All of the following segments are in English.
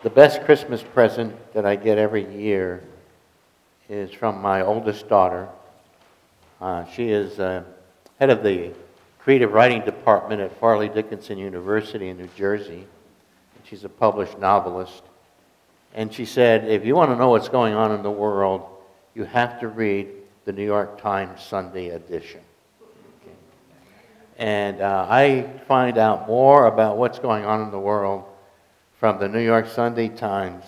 The best Christmas present that I get every year is from my oldest daughter. She is head of the creative writing department at Farley Dickinson University in New Jersey. She's a published novelist. And she said, if you want to know what's going on in the world, you have to read the New York Times Sunday edition. Okay. And I find out more about what's going on in the world from the New York Sunday Times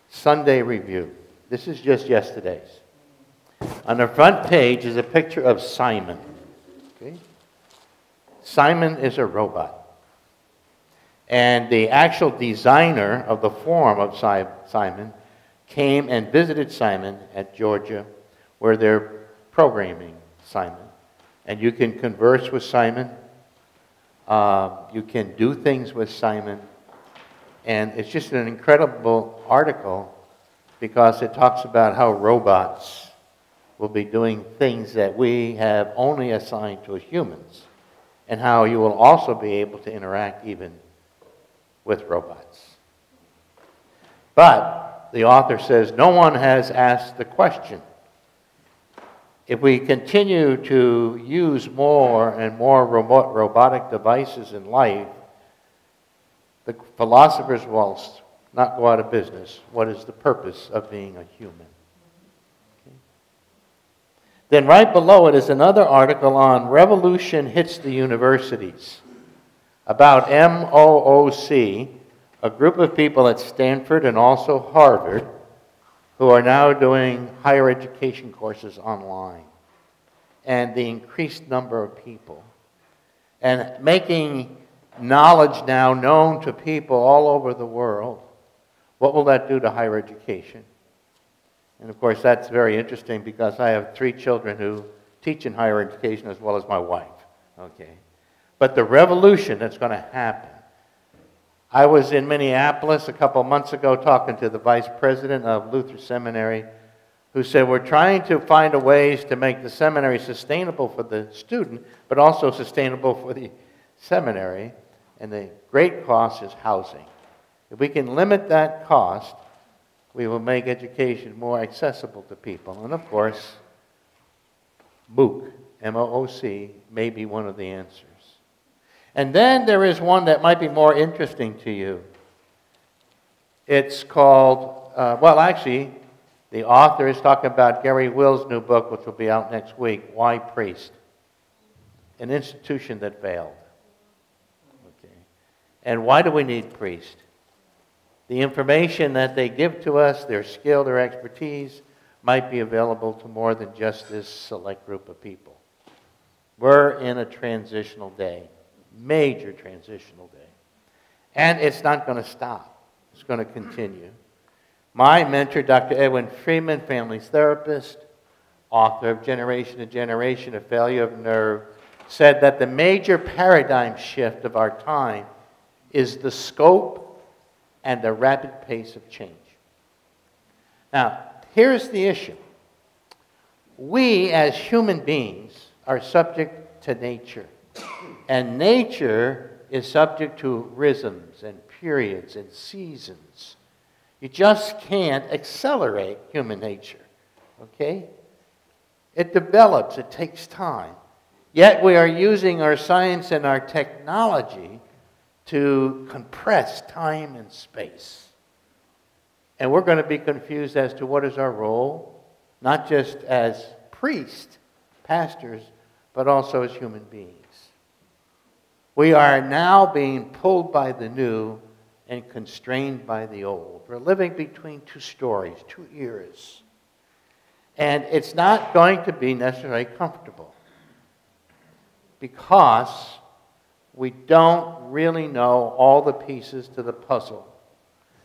Sunday Review. This is just yesterday's. On the front page is a picture of Simon. Okay? Simon is a robot. And the actual designer of the form of Simon came and visited Simon at Georgia, where they're programming Simon. And you can converse with Simon. You can do things with Simon. And it's just an incredible article because it talks about how robots will be doing things that we have only assigned to humans, and how you will also be able to interact even with robots. But the author says no one has asked the question. If we continue to use more and more robotic devices in life, the philosophers will not go out of business. What is the purpose of being a human? Okay. Then right below it is another article on revolution hits the universities, about MOOC, a group of people at Stanford and also Harvard who are now doing higher education courses online, and the increased number of people, and making knowledge now known to people all over the world. What will that do to higher education? And of course, that's very interesting because I have 3 children who teach in higher education as well as my wife. Okay. But the revolution that's going to happen. I was in Minneapolis a couple months ago talking to the vice president of Luther Seminary, who said we're trying to find ways to make the seminary sustainable for the student, but also sustainable for the seminary. And the great cost is housing. If we can limit that cost, we will make education more accessible to people. And of course, MOOC, M-O-O-C, may be one of the answers. And then there is one that might be more interesting to you. It's called, well, actually, the author is talking about Gary Will's new book, which will be out next week, Why Priest? An Institution That Failed. Okay. And why do we need priests? The information that they give to us, their skill, their expertise, might be available to more than just this select group of people. We're in a transitional day. Major transitional day. And it's not going to stop. It's going to continue. My mentor, Dr. Edwin Freeman, family therapist, author of Generation to Generation, A Failure of Nerve, said that the major paradigm shift of our time is the scope and the rapid pace of change. Now, here's the issue. We, as human beings, are subject to nature. And nature is subject to rhythms and periods and seasons. You just can't accelerate human nature, okay? It develops, it takes time. Yet we are using our science and our technology to compress time and space. And we're going to be confused as to what is our role, not just as priests, pastors, but also as human beings. We are now being pulled by the new and constrained by the old. We're living between 2 stories, 2 eras. And it's not going to be necessarily comfortable because we don't really know all the pieces to the puzzle.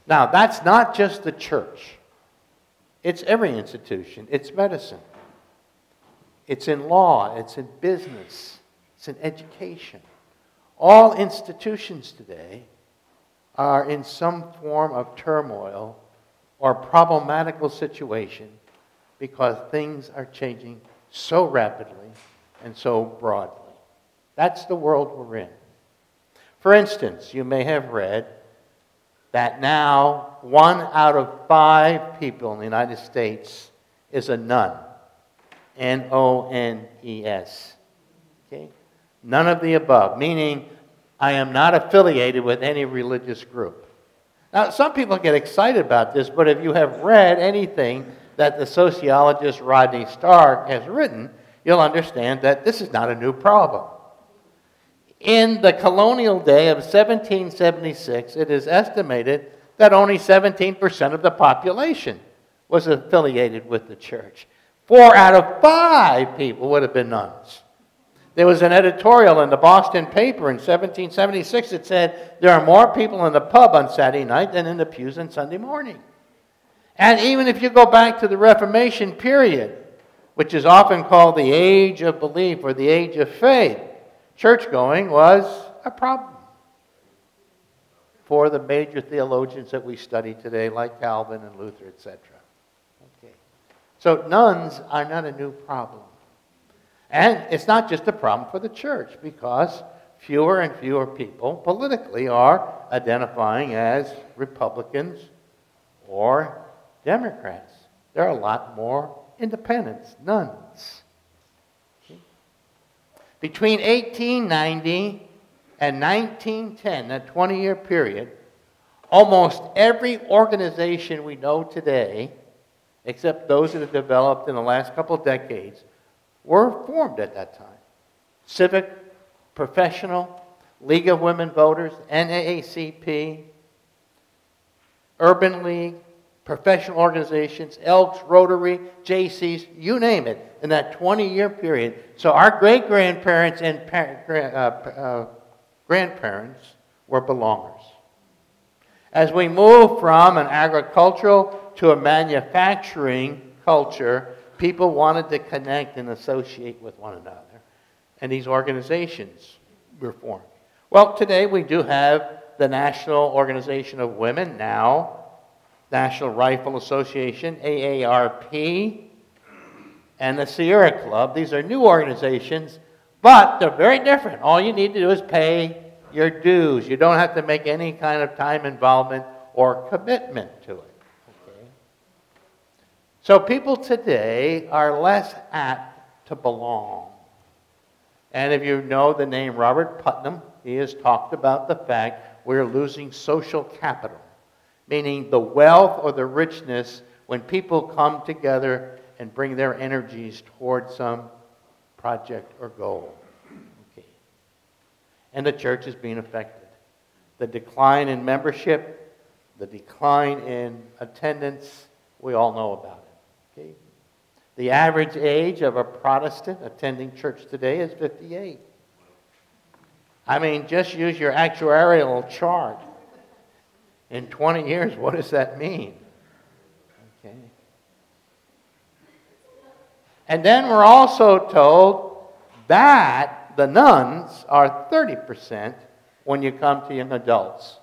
Now, that's not just the church. It's every institution. It's medicine. It's in law. It's in business. It's in education. All institutions today are in some form of turmoil or problematical situation because things are changing so rapidly and so broadly. That's the world we're in. For instance, you may have read that now 1 out of 5 people in the United States is a nun. N-O-N-E-S. Okay? None of the above, meaning I am not affiliated with any religious group. Now, some people get excited about this, but if you have read anything that the sociologist Rodney Stark has written, you'll understand that this is not a new problem. In the colonial day of 1776, it is estimated that only 17% of the population was affiliated with the church. 4 out of 5 people would have been nuns. There was an editorial in the Boston paper in 1776 that said there are more people in the pub on Saturday night than in the pews on Sunday morning. And even if you go back to the Reformation period, which is often called the age of belief or the age of faith, church-going was a problem for the major theologians that we study today, like Calvin and Luther, etc. Okay. So nuns are not a new problem. And it's not just a problem for the church, because fewer and fewer people politically are identifying as Republicans or Democrats. There are a lot more independents, nuns. Okay. Between 1890 and 1910, that 20-year period, almost every organization we know today, except those that have developed in the last couple of decades, were formed at that time. Civic, professional, League of Women Voters, NAACP, Urban League, professional organizations, Elks, Rotary, JCs, you name it, in that 20-year period. So our great-grandparents and grandparents were belongers. As we move from an agricultural to a manufacturing culture, people wanted to connect and associate with one another. And these organizations were formed. Well, today we do have the National Organization of Women, now National Rifle Association, AARP, and the Sierra Club. These are new organizations, but they're very different. All you need to do is pay your dues. You don't have to make any kind of time involvement or commitment to it. So people today are less apt to belong. And if you know the name Robert Putnam, he has talked about the fact we're losing social capital, meaning the wealth or the richness when people come together and bring their energies towards some project or goal. Okay. And the church is being affected. The decline in membership, the decline in attendance, we all know about it. Okay. The average age of a Protestant attending church today is 58. I mean, just use your actuarial chart. In 20 years, what does that mean? Okay. And then we're also told that the nuns are 30% when you come to young adults.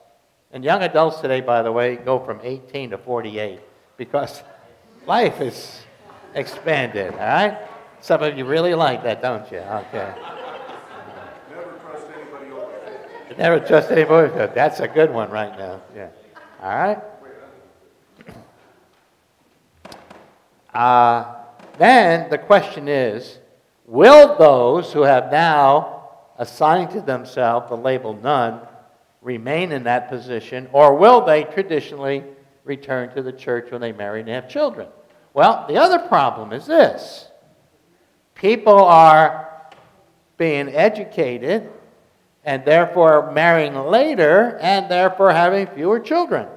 And young adults today, by the way, go from 18 to 48 because life is expanded, all right? Some of you really like that, don't you? Okay. Never trust anybody over 50. Never trust anybody over 50. That's a good one right now. Yeah. All right? Then the question is, will those who have now assigned to themselves the label nun remain in that position, or will they traditionally return to the church when they marry and have children? Well, the other problem is this. People are being educated and therefore marrying later and therefore having fewer children.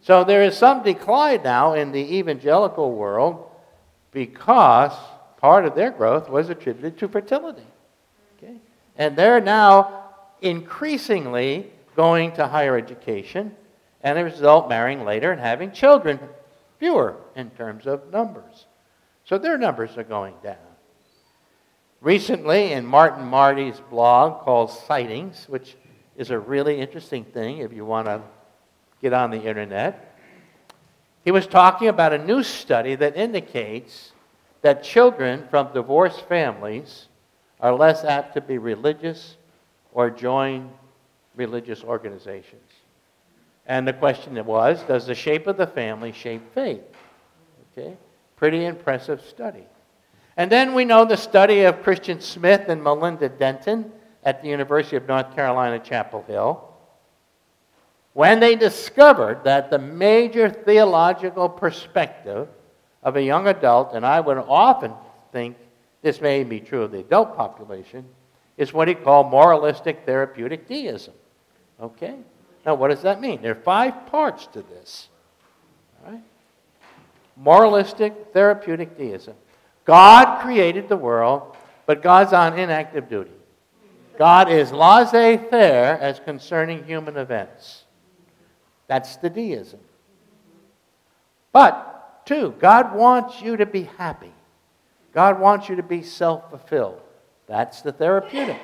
So there is some decline now in the evangelical world because part of their growth was attributed to fertility. Okay? And they're now increasingly going to higher education and as a result marrying later and having children, fewer in terms of numbers. So their numbers are going down. Recently, in Martin Marty's blog called Sightings, which is a really interesting thing if you want to get on the internet, he was talking about a new study that indicates that children from divorced families are less apt to be religious or join religious organizations. And the question was, does the shape of the family shape faith? Okay, pretty impressive study. And then we know the study of Christian Smith and Melinda Denton at the University of North Carolina, Chapel Hill, when they discovered that the major theological perspective of a young adult, and I would often think this may be true of the adult population, is what he called moralistic therapeutic deism. Okay? Now, what does that mean? There are 5 parts to this. All right? Moralistic therapeutic deism. God created the world, but God's on inactive duty. God is laissez-faire as concerning human events. That's the deism. But, 2, God wants you to be happy. God wants you to be self-fulfilled. That's the therapeutic.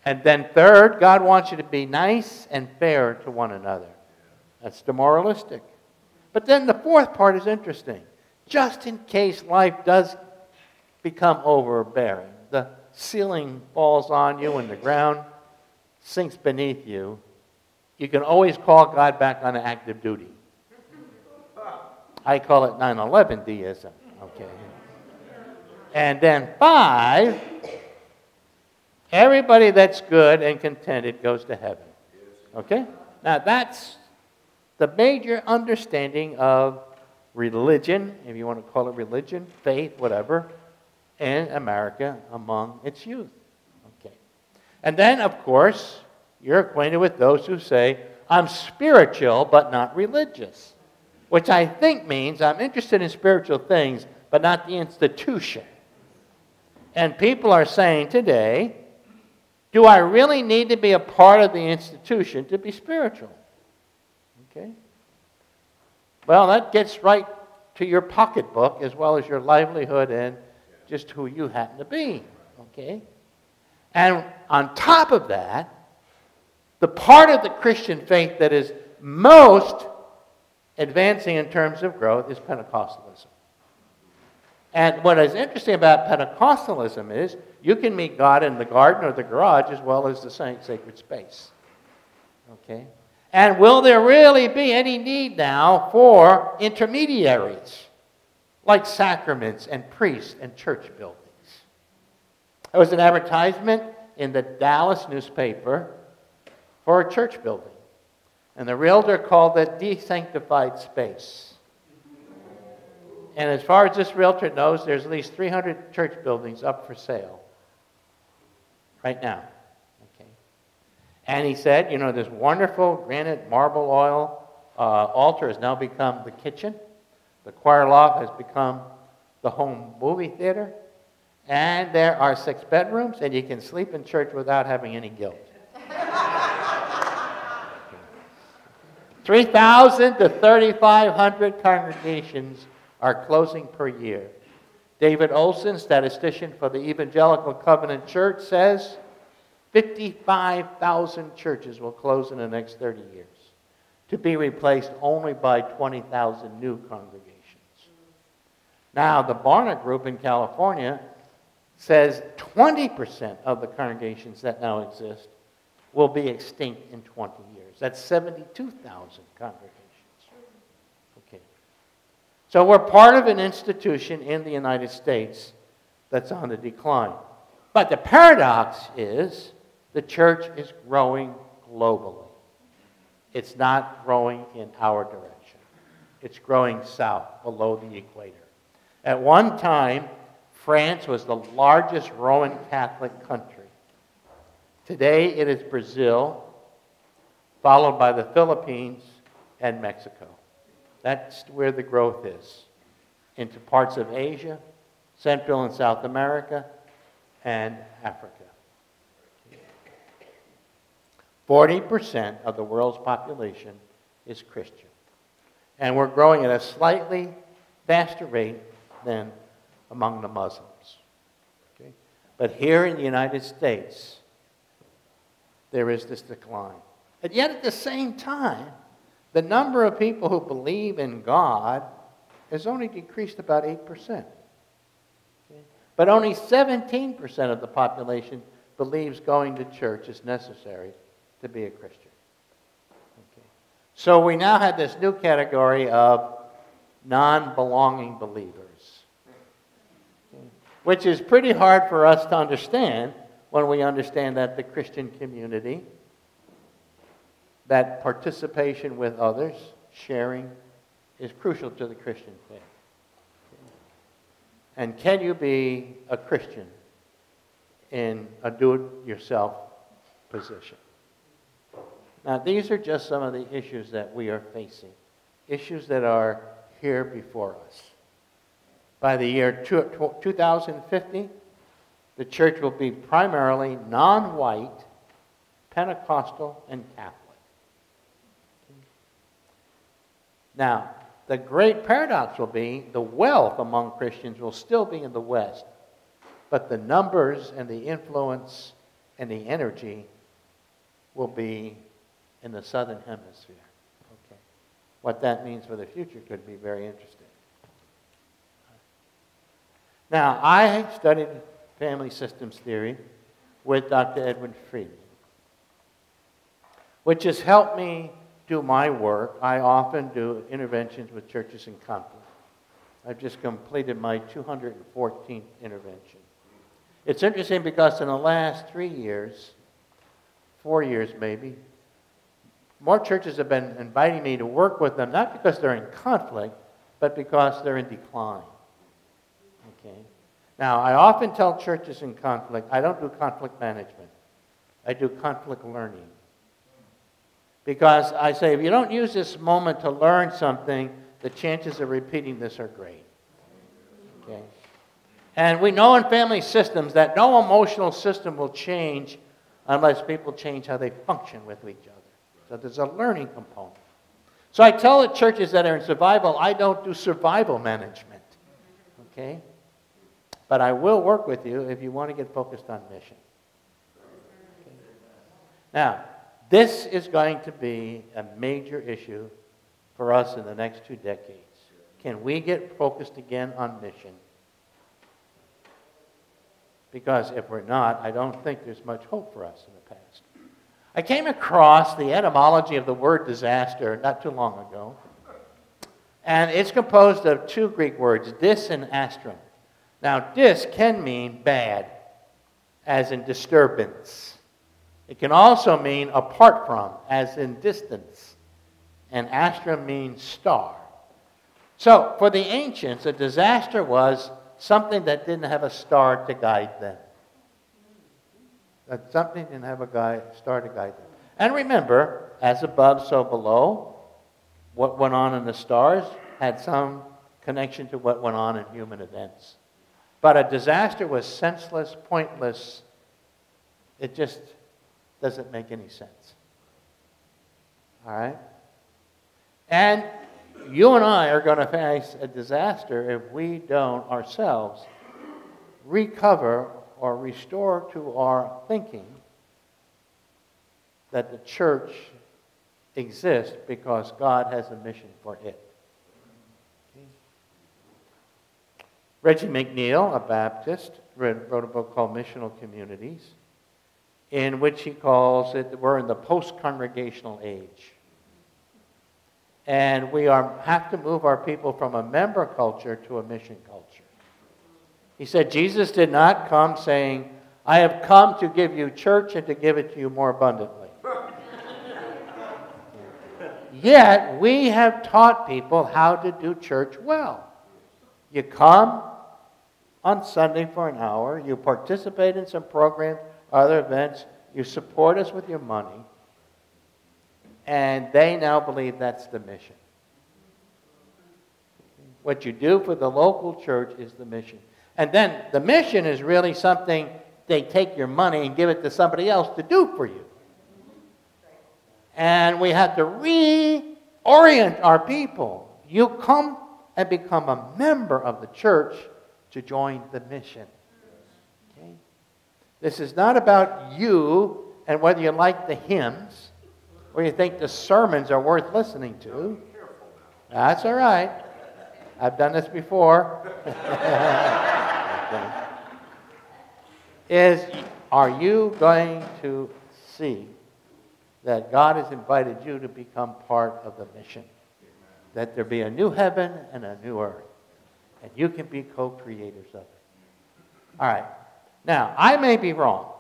And then 3rd, God wants you to be nice and fair to one another. That's the moralistic. But then the 4th part is interesting. Just in case life does become overbearing, the ceiling falls on you and the ground sinks beneath you, you can always call God back on active duty. I call it 9/11 deism. Okay. And then 5, everybody that's good and contented goes to heaven. Okay? Now that's the major understanding of religion, if you want to call it religion, faith, whatever, in America among its youth. Okay. And then, of course, you're acquainted with those who say, I'm spiritual but not religious, which I think means I'm interested in spiritual things but not the institution. And people are saying today, do I really need to be a part of the institution to be spiritual? Okay. Well, that gets right to your pocketbook as well as your livelihood and just who you happen to be. Okay. And on top of that, the part of the Christian faith that is most advancing in terms of growth is Pentecostalism. And what is interesting about Pentecostalism is you can meet God in the garden or the garage as well as the sacred space. Okay? And will there really be any need now for intermediaries like sacraments and priests and church buildings? There was an advertisement in the Dallas newspaper for a church building. And the realtor called it desanctified space. And as far as this realtor knows, there's at least 300 church buildings up for sale right now. Okay. And he said, you know, this wonderful granite marble oil altar has now become the kitchen. The choir loft has become the home movie theater. And there are 6 bedrooms, and you can sleep in church without having any guilt. 3,000 to 3,500 congregations are closing per year. David Olson, statistician for the Evangelical Covenant Church, says 55,000 churches will close in the next 30 years, to be replaced only by 20,000 new congregations. Now, the Barna Group in California says 20% of the congregations that now exist will be extinct in 20 years. That's 72,000 congregations. Okay. So we're part of an institution in the United States that's on the decline. But the paradox is the church is growing globally. It's not growing in our direction. It's growing south, below the equator. At one time, France was the largest Roman Catholic country. Today, it is Brazil, followed by the Philippines and Mexico. That's where the growth is, into parts of Asia, Central and South America, and Africa. 40% of the world's population is Christian. And we're growing at a slightly faster rate than among the Muslims. Okay? But here in the United States, there is this decline. And yet at the same time, the number of people who believe in God has only decreased about 8%. Okay? But only 17% of the population believes going to church is necessary to be a Christian. So we now have this new category of non-belonging believers, which is pretty hard for us to understand when we understand that the Christian community, that participation with others, sharing, is crucial to the Christian faith. And can you be a Christian in a do-it-yourself position? Now, these are just some of the issues that we are facing, issues that are here before us. By the year 2050, the church will be primarily non-white, Pentecostal, and Catholic. Now, the great paradox will be the wealth among Christians will still be in the West, but the numbers and the influence and the energy will be in the Southern Hemisphere. Okay. What that means for the future could be very interesting. Now, I studied family systems theory with Dr. Edwin Friedman, which has helped me do my work. I often do interventions with churches in conflict. I've just completed my 214th intervention. It's interesting because in the last 3 years, 4 years maybe, more churches have been inviting me to work with them, not because they're in conflict, but because they're in decline. Okay. Now, I often tell churches in conflict, I don't do conflict management. I do conflict learning. Because I say, if you don't use this moment to learn something, the chances of repeating this are great. Okay? And we know in family systems that no emotional system will change unless people change how they function with each other. So there's a learning component. So I tell the churches that are in survival, I don't do survival management. Okay? But I will work with you if you want to get focused on mission. Okay? Now, this is going to be a major issue for us in the next 2 decades. Can we get focused again on mission? Because if we're not, I don't think there's much hope for us in the past. I came across the etymology of the word disaster not too long ago. And it's composed of 2 Greek words, dis and astrum. Now, dis can mean bad, as in disturbance. It can also mean apart from, as in distance. And astrum means star. So, for the ancients, a disaster was something that didn't have a star to guide them. That something didn't have a star to guide them. And remember, as above, so below, what went on in the stars had some connection to what went on in human events. But a disaster was senseless, pointless. It just doesn't make any sense. All right? And you and I are going to face a disaster if we don't ourselves recover or restore to our thinking that the church exists because God has a mission for it. Okay. Reggie McNeil, a Baptist, wrote a book called Missional Communities, in which he calls it, we're in the post-congregational age. And we have to move our people from a member culture to a mission culture. He said, Jesus did not come saying, I have come to give you church and to give it to you more abundantly. Yet, we have taught people how to do church well. You come on Sunday for an hour, you participate in some programs, other events, you support us with your money, and they now believe that's the mission. What you do for the local church is the mission. And then the mission is really something they take your money and give it to somebody else to do for you. And we have to reorient our people. You come and become a member of the church to join the mission. Okay? This is not about you and whether you like the hymns or you think the sermons are worth listening to. That's all right. I've done this before. Okay. Are you going to see that God has invited you to become part of the mission. That there be a new heaven and a new earth. And you can be co-creators of it. All right. Now, I may be wrong.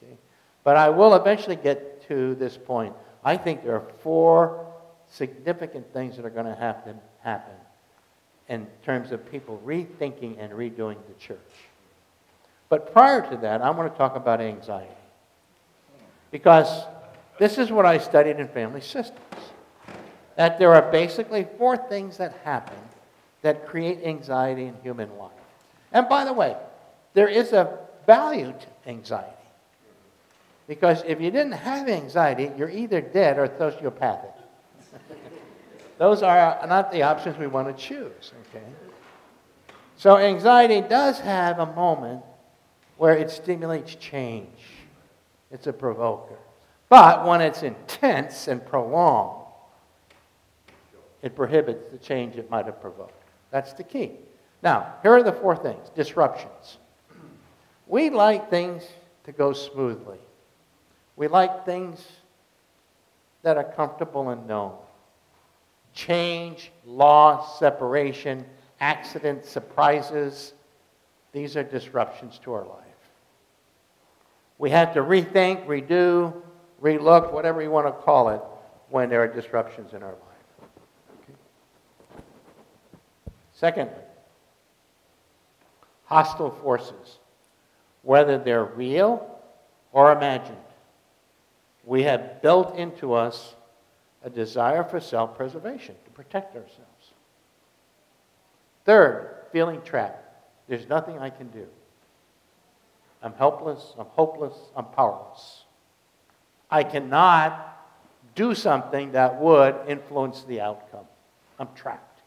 Okay? But I will eventually get to this point. I think there are 4 significant things that are going to have to happen in terms of people rethinking and redoing the church. But prior to that, I want to talk about anxiety. Because this is what I studied in family systems. That there are basically 4 things that happen that create anxiety in human life. And by the way, there is a value to anxiety. Because if you didn't have anxiety, you're either dead or sociopathic. Those are not the options we want to choose, okay? So anxiety does have a moment where it stimulates change. It's a provoker. But when it's intense and prolonged, it prohibits the change it might have provoked. That's the key. Now, here are the 4 things. Disruptions. We like things to go smoothly. We like things that are comfortable and known. Change, loss, separation, accidents, surprises, these are disruptions to our life. We have to rethink, redo, relook, whatever you want to call it, when there are disruptions in our life. Okay. Secondly, hostile forces, whether they're real or imagined. We have built into us a desire for self-preservation, to protect ourselves. Third, feeling trapped. There's nothing I can do. I'm helpless, I'm hopeless, I'm powerless. I cannot do something that would influence the outcome. I'm trapped.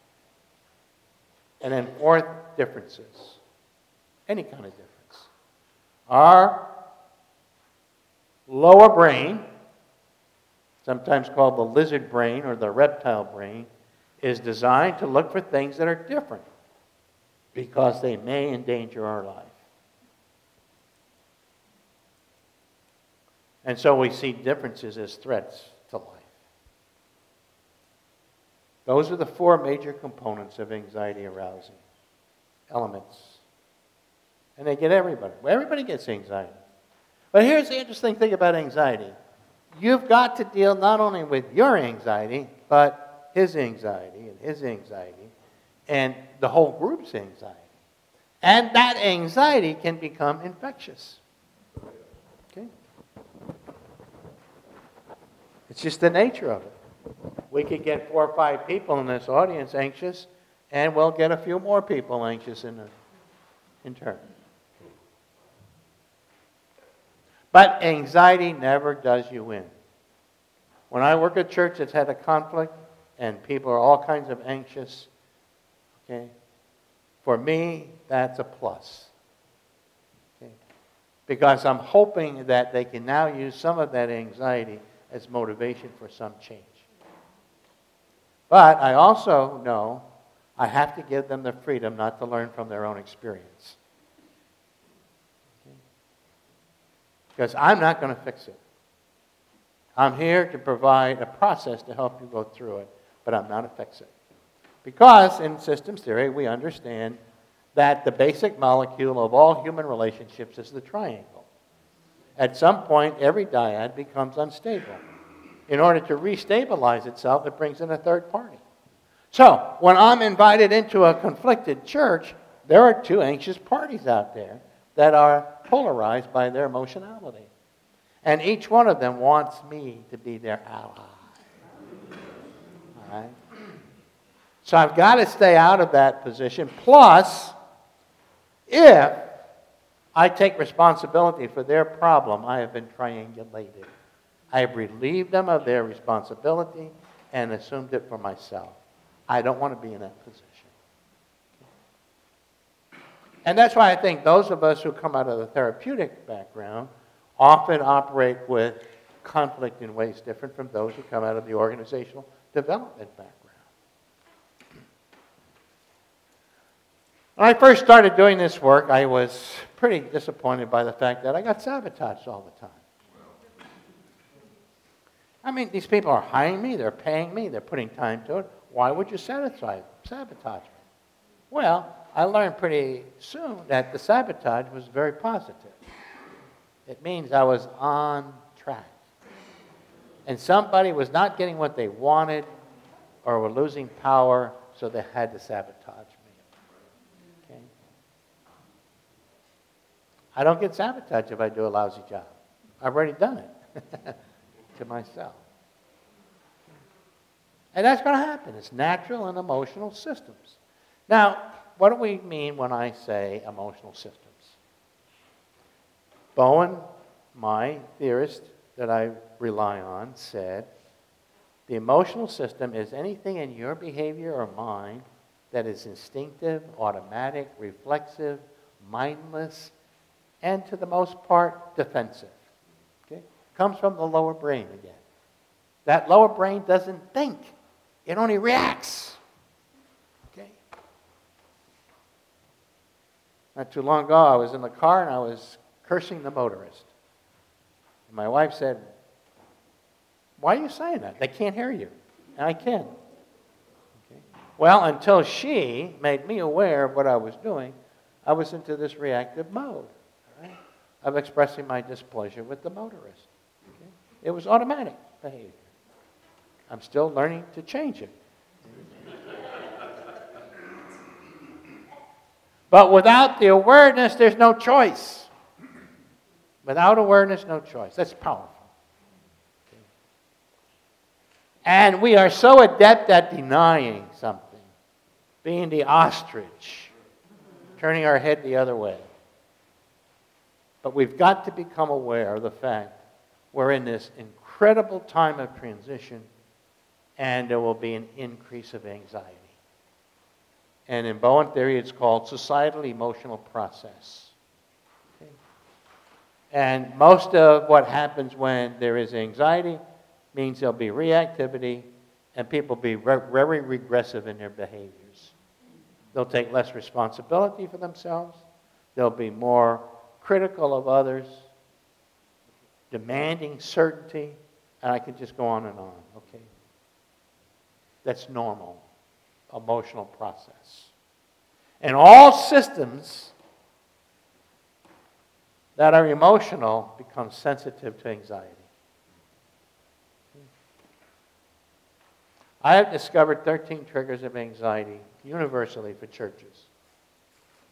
And then 4th, differences. Any kind of difference. Our lower brain, sometimes called the lizard brain or the reptile brain, is designed to look for things that are different because they may endanger our life. And so we see differences as threats to life. Those are the 4 major components of anxiety arousing elements. And they get everybody. Well, everybody gets anxiety. But here's the interesting thing about anxiety. You've got to deal not only with your anxiety, but his anxiety and his anxiety and the whole group's anxiety. And that anxiety can become infectious. Okay? It's just the nature of it. We could get 4 or 5 people in this audience anxious, and we'll get a few more people anxious in turn. But anxiety never does you in. When I work at a church that's had a conflict and people are all kinds of anxious, okay, for me, that's a plus. Okay? Because I'm hoping that they can now use some of that anxiety as motivation for some change. But I also know I have to give them the freedom not to learn from their own experience. Because I'm not going to fix it. I'm here to provide a process to help you go through it, but I'm not a fix-it. Because in systems theory, we understand that the basic molecule of all human relationships is the triangle. At some point, every dyad becomes unstable. In order to restabilize itself, it brings in a third party. So, when I'm invited into a conflicted church, there are 2 anxious parties out there that are polarized by their emotionality. And each one of them wants me to be their ally. All right? So I've got to stay out of that position. Plus, if I take responsibility for their problem, I have been triangulated. I have relieved them of their responsibility and assumed it for myself. I don't want to be in that position. And that's why I think those of us who come out of the therapeutic background often operate with conflict in ways different from those who come out of the organizational development background. When I first started doing this work, I was pretty disappointed by the fact that I got sabotaged all the time. I mean, these people are hiring me, they're paying me, they're putting time to it. Why would you sabotage me? Well, I learned pretty soon that the sabotage was very positive. It means I was on track. And somebody was not getting what they wanted or were losing power, so they had to sabotage me. Okay? I don't get sabotaged if I do a lousy job. I've already done it to myself. And that's going to happen. It's natural and emotional systems. Now, what do we mean when I say emotional systems? Boone, my theorist that I rely on, said, the emotional system is anything in your behavior or mind that is instinctive, automatic, reflexive, mindless, and to the most part, defensive. Okay? Comes from the lower brain again. That lower brain doesn't think. It only reacts. Okay? Not too long ago, I was in the car and I was cursing the motorist. And my wife said, why are you saying that? They can't hear you. And I can. Okay. Well, until she made me aware of what I was doing, I was into this reactive mode, right, of expressing my displeasure with the motorist. Okay. It was automatic behavior. I'm still learning to change it. But without the awareness, there's no choice. Without awareness, no choice. That's powerful. Okay. And we are so adept at denying something, being the ostrich, turning our head the other way. But we've got to become aware of the fact we're in this incredible time of transition, and there will be an increase of anxiety. And in Bowen theory, it's called societal emotional process. Okay. And most of what happens when there is anxiety means there'll be reactivity, and people will be very regressive in their behaviors. They'll take less responsibility for themselves. They'll be more critical of others, demanding certainty, and I could just go on and on, okay? That's normal emotional process. And all systems that are emotional become sensitive to anxiety. I have discovered 13 triggers of anxiety universally for churches.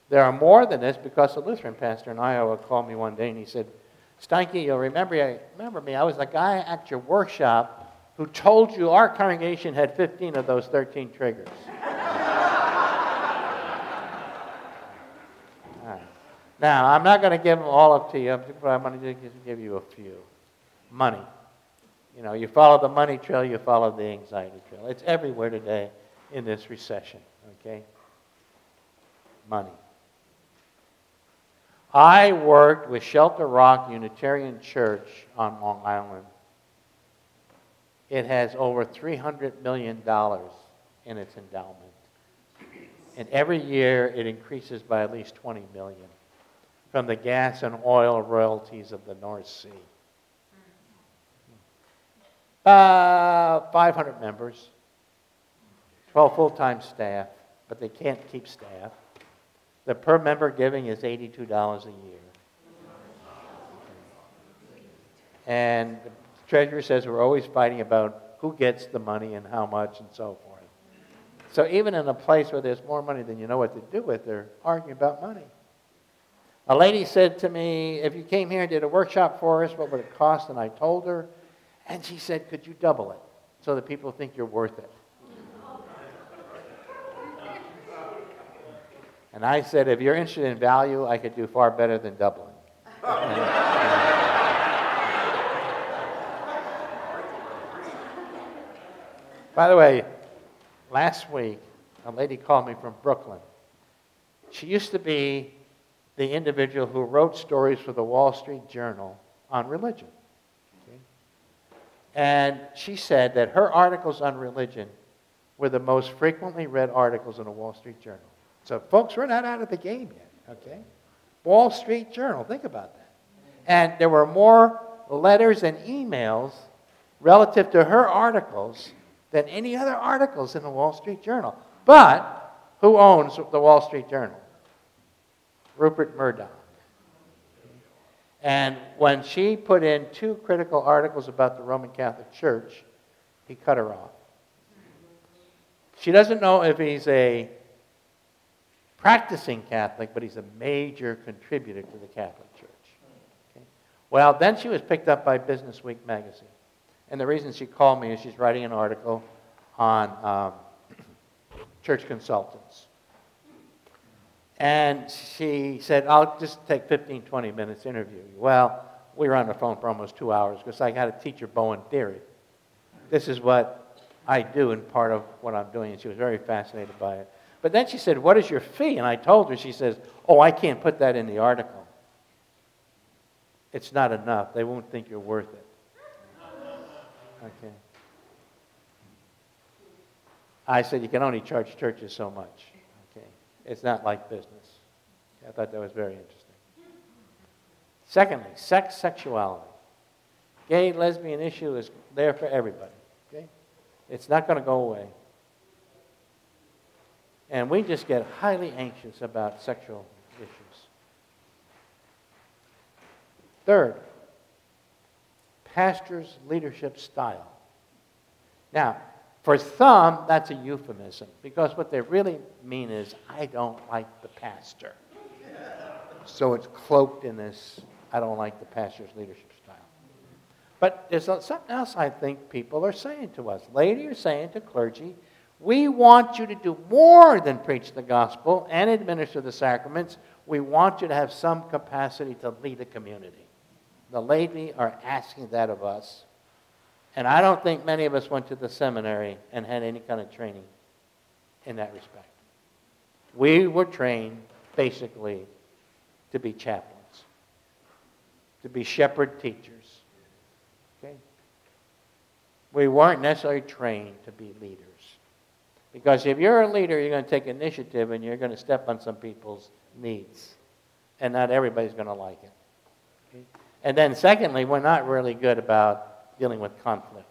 There are more than this because a Lutheran pastor in Iowa called me one day and he said, Steinke, you'll remember me. I was the guy at your workshop who told you our congregation had 15 of those 13 triggers. Right. Now, I'm not going to give them all up to you, but I'm going to give you a few. Money. You know, you follow the money trail, you follow the anxiety trail. It's everywhere today in this recession, okay? Money. I worked with Shelter Rock Unitarian Church on Long Island. It has over $300 million in its endowment. And every year it increases by at least $20 million from the gas and oil royalties of the North Sea. 500 members, 12 full-time staff, but they can't keep staff. The per member giving is $82 a year. And the treasurer says we're always fighting about who gets the money and how much and so forth. So even in a place where there's more money than you know what to do with, they're arguing about money. A lady said to me, if you came here and did a workshop for us, what would it cost? And I told her, and she said, could you double it so that people think you're worth it? And I said, if you're interested in value, I could do far better than doubling. By the way, last week, a lady called me from Brooklyn. She used to be the individual who wrote stories for the Wall Street Journal on religion. Okay? And she said that her articles on religion were the most frequently read articles in the Wall Street Journal. So, folks, we're not out of the game yet, okay? Wall Street Journal, think about that. And there were more letters and emails relative to her articles than any other articles in the Wall Street Journal. But who owns the Wall Street Journal? Rupert Murdoch. And when she put in 2 critical articles about the Roman Catholic Church, he cut her off. She doesn't know if he's a practicing Catholic, but he's a major contributor to the Catholic Church. Okay? Well, then she was picked up by Business Week magazine. And the reason she called me is she's writing an article on church consultants. And she said, I'll just take 15, 20 minutes to interview you. Well, we were on the phone for almost 2 hours because I got to teach her Bowen theory. This is what I do and part of what I'm doing. And she was very fascinated by it. But then she said, what is your fee? And I told her, she says, oh, I can't put that in the article. It's not enough. They won't think you're worth it. Okay. I said, you can only charge churches so much. Okay. It's not like business. I thought that was very interesting. Secondly, sex, sexuality. Gay, lesbian issue is there for everybody. Okay? It's not going to go away. And we just get highly anxious about sexual issues. Third, pastor's leadership style. Now, for some, that's a euphemism, because what they really mean is, I don't like the pastor. So it's cloaked in this, I don't like the pastor's leadership style. But there's something else I think people are saying to us. Ladies are saying to clergy, we want you to do more than preach the gospel and administer the sacraments. We want you to have some capacity to lead a community. The laity are asking that of us. And I don't think many of us went to the seminary and had any kind of training in that respect. We were trained, basically, to be chaplains, to be shepherd teachers. Okay? We weren't necessarily trained to be leaders. Because if you're a leader, you're going to take initiative and you're going to step on some people's needs. And not everybody's going to like it. Okay? And then secondly, we're not really good about dealing with conflict.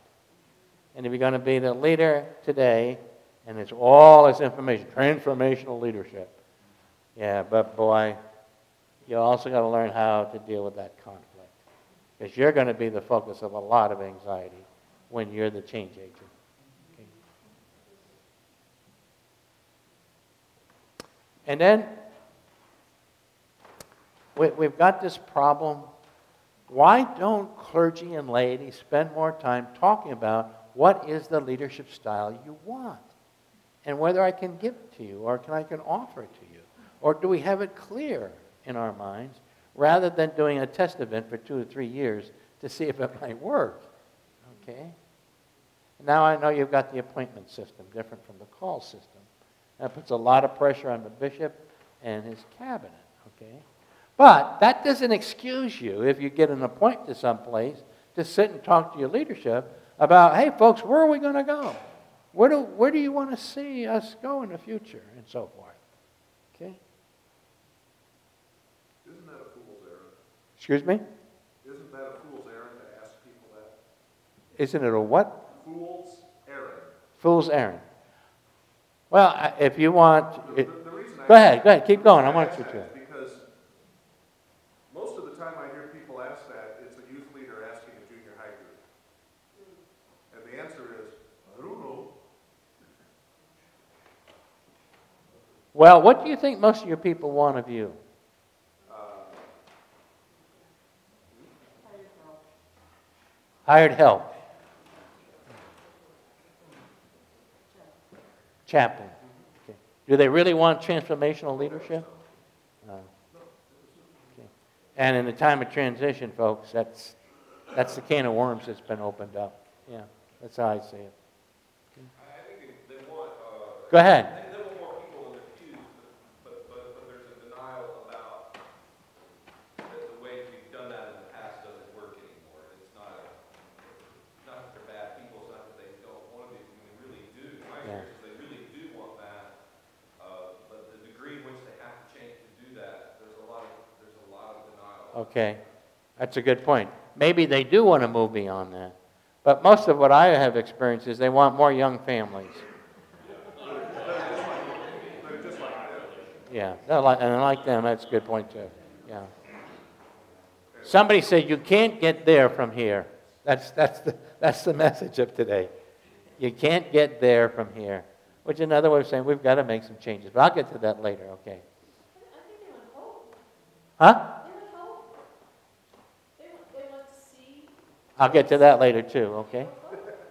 And if you're going to be the leader today, and it's all this information, transformational leadership. Yeah, but boy, you also got to learn how to deal with that conflict. Because you're going to be the focus of a lot of anxiety when you're the change agent. Okay? And then we've got this problem. Why don't clergy and laity spend more time talking about what is the leadership style you want? And whether I can give it to you or I can offer it to you? Or do we have it clear in our minds rather than doing a test event for 2 or 3 years to see if it might work? Okay? Now I know you've got the appointment system, different from the call system. That puts a lot of pressure on the bishop and his cabinet. Okay? But that doesn't excuse you if you get an appointment to someplace to sit and talk to your leadership about, hey, folks, where are we going to go? Where do you want to see us go in the future? And so forth. Okay? Isn't that a fool's errand? Excuse me? Isn't that a fool's errand to ask people that? Isn't it a what? Fool's errand. Fool's errand. Well, if you want... The reason go ahead, keep going. I want you to. Because most of the time I hear people ask that, it's a youth leader asking a junior high group. And the answer is, I don't know. Well, what do you think most of your people want of you? Hired help. Chaplain. Okay. Do they really want transformational leadership? No. Okay. And in the time of transition, folks, that's the can of worms that's been opened up. Yeah, that's how I see it. Okay. I think they want... Go ahead. They want more people in the pews, but there's a denial about the way we've done that in the past doesn't work anymore. It's not that they're bad people, it's not that they don't want to be. I mean, they really do. My experience is they really do want that, but the degree in which they have to change to do that, there's a lot of denial. Okay, that's a good point. Maybe they do want to move beyond that. But most of what I have experienced is they want more young families. They're just like that. Yeah, and I like them. That's a good point too. Yeah. Somebody said you can't get there from here. That's the message of today. You can't get there from here, which is another way of saying we've got to make some changes. But I'll get to that later. Okay. I think they want hope. Huh? They want hope. They want to see. I'll get to that later too. Okay.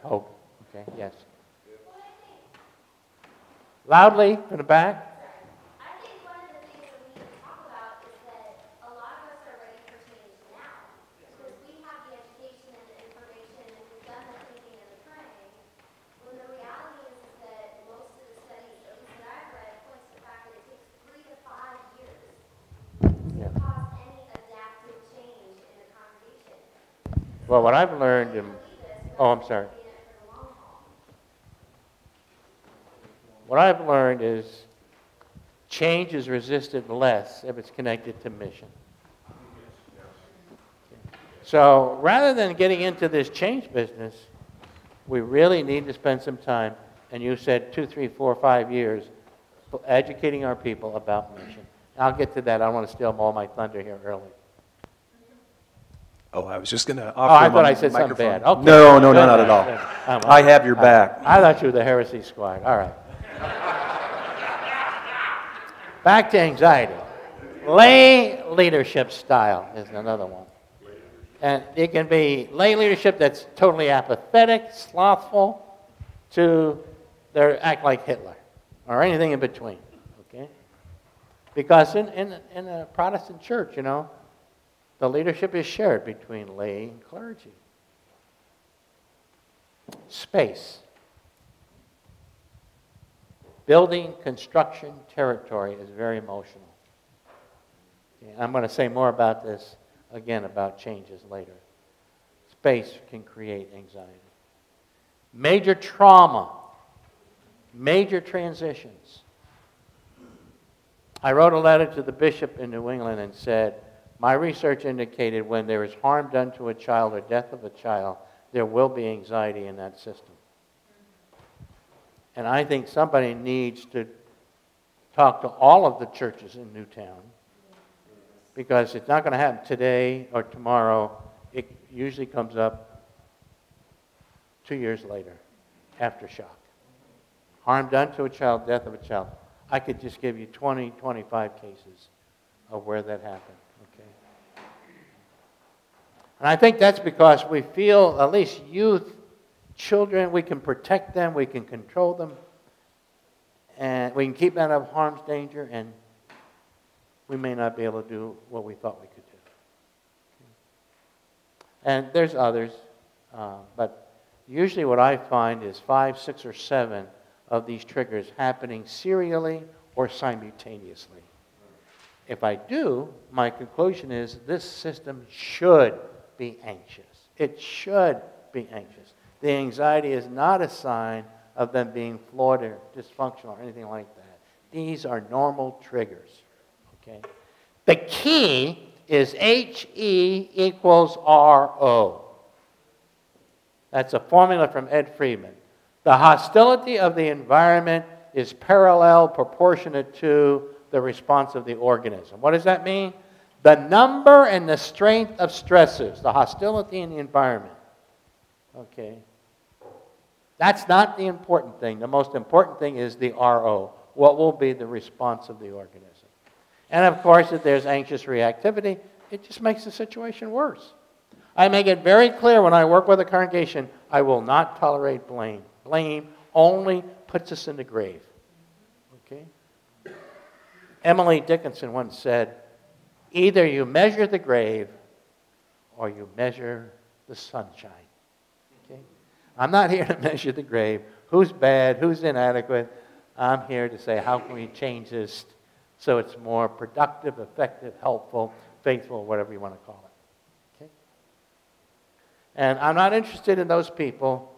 Hope. Okay. Yes. Loudly from the back. I think one of the things that we need to talk about is that a lot of us are ready for change now. Because we have the education and the information and we've done the thinking and the praying. When the reality is that most of the studies, at least that I've read, points to the fact that it takes 3 to 5 years to cause any adaptive change in a congregation. Well, what I've learned I'm sorry. What I've learned is change is resisted less if it's connected to mission. So rather than getting into this change business, we really need to spend some time, and you said 2, 3, 4, 5 years, educating our people about mission. I'll get to that. I don't want to steal all my thunder here early. Oh, I was just going to Oh, offer I him thought a I said something microphone. bad. Okay. No, Good. not at all. Good. I have your back. I thought you were the heresy squad. All right. Back to anxiety. Lay leadership style is another one. And it can be lay leadership that's totally apathetic, slothful, to they act like Hitler, or anything in between. Okay? Because in a Protestant church, the leadership is shared between lay and clergy. Space. Building, construction, territory is very emotional. Okay, I'm going to say more about this, again, about changes later. Space can create anxiety. Major trauma. Major transitions. I wrote a letter to the bishop in New England and said, my research indicated when there is harm done to a child or death of a child, there will be anxiety in that system. And I think somebody needs to talk to all of the churches in Newtown, because it's not going to happen today or tomorrow. It usually comes up 2 years later, aftershock. Harm done to a child, death of a child. I could just give you 20, 25 cases of where that happened. Okay. And I think that's because we feel, at least youth, children, we can protect them, we can control them, and we can keep them out of harm's danger, and we may not be able to do what we thought we could do. And there's others, but usually what I find is 5, 6, or 7 of these triggers happening serially or simultaneously. If I do, my conclusion is this system should be anxious. It should be anxious. The anxiety is not a sign of them being flawed or dysfunctional or anything like that. These are normal triggers. Okay? The key is HE equals RO. That's a formula from Ed Friedman. The hostility of the environment is parallel, proportionate to the response of the organism. What does that mean? The number and the strength of stressors, the hostility in the environment. Okay? That's not the important thing. The most important thing is the RO. What will be the response of the organism? And of course, if there's anxious reactivity, it just makes the situation worse. I make it very clear when I work with a congregation, I will not tolerate blame. Blame only puts us in the grave. Okay? Emily Dickinson once said, either you measure the grave or you measure the sunshine. Okay? I'm not here to measure the grave. Who's bad? Who's inadequate? I'm here to say, how can we change this so it's more productive, effective, helpful, faithful, whatever you want to call it. Okay? And I'm not interested in those people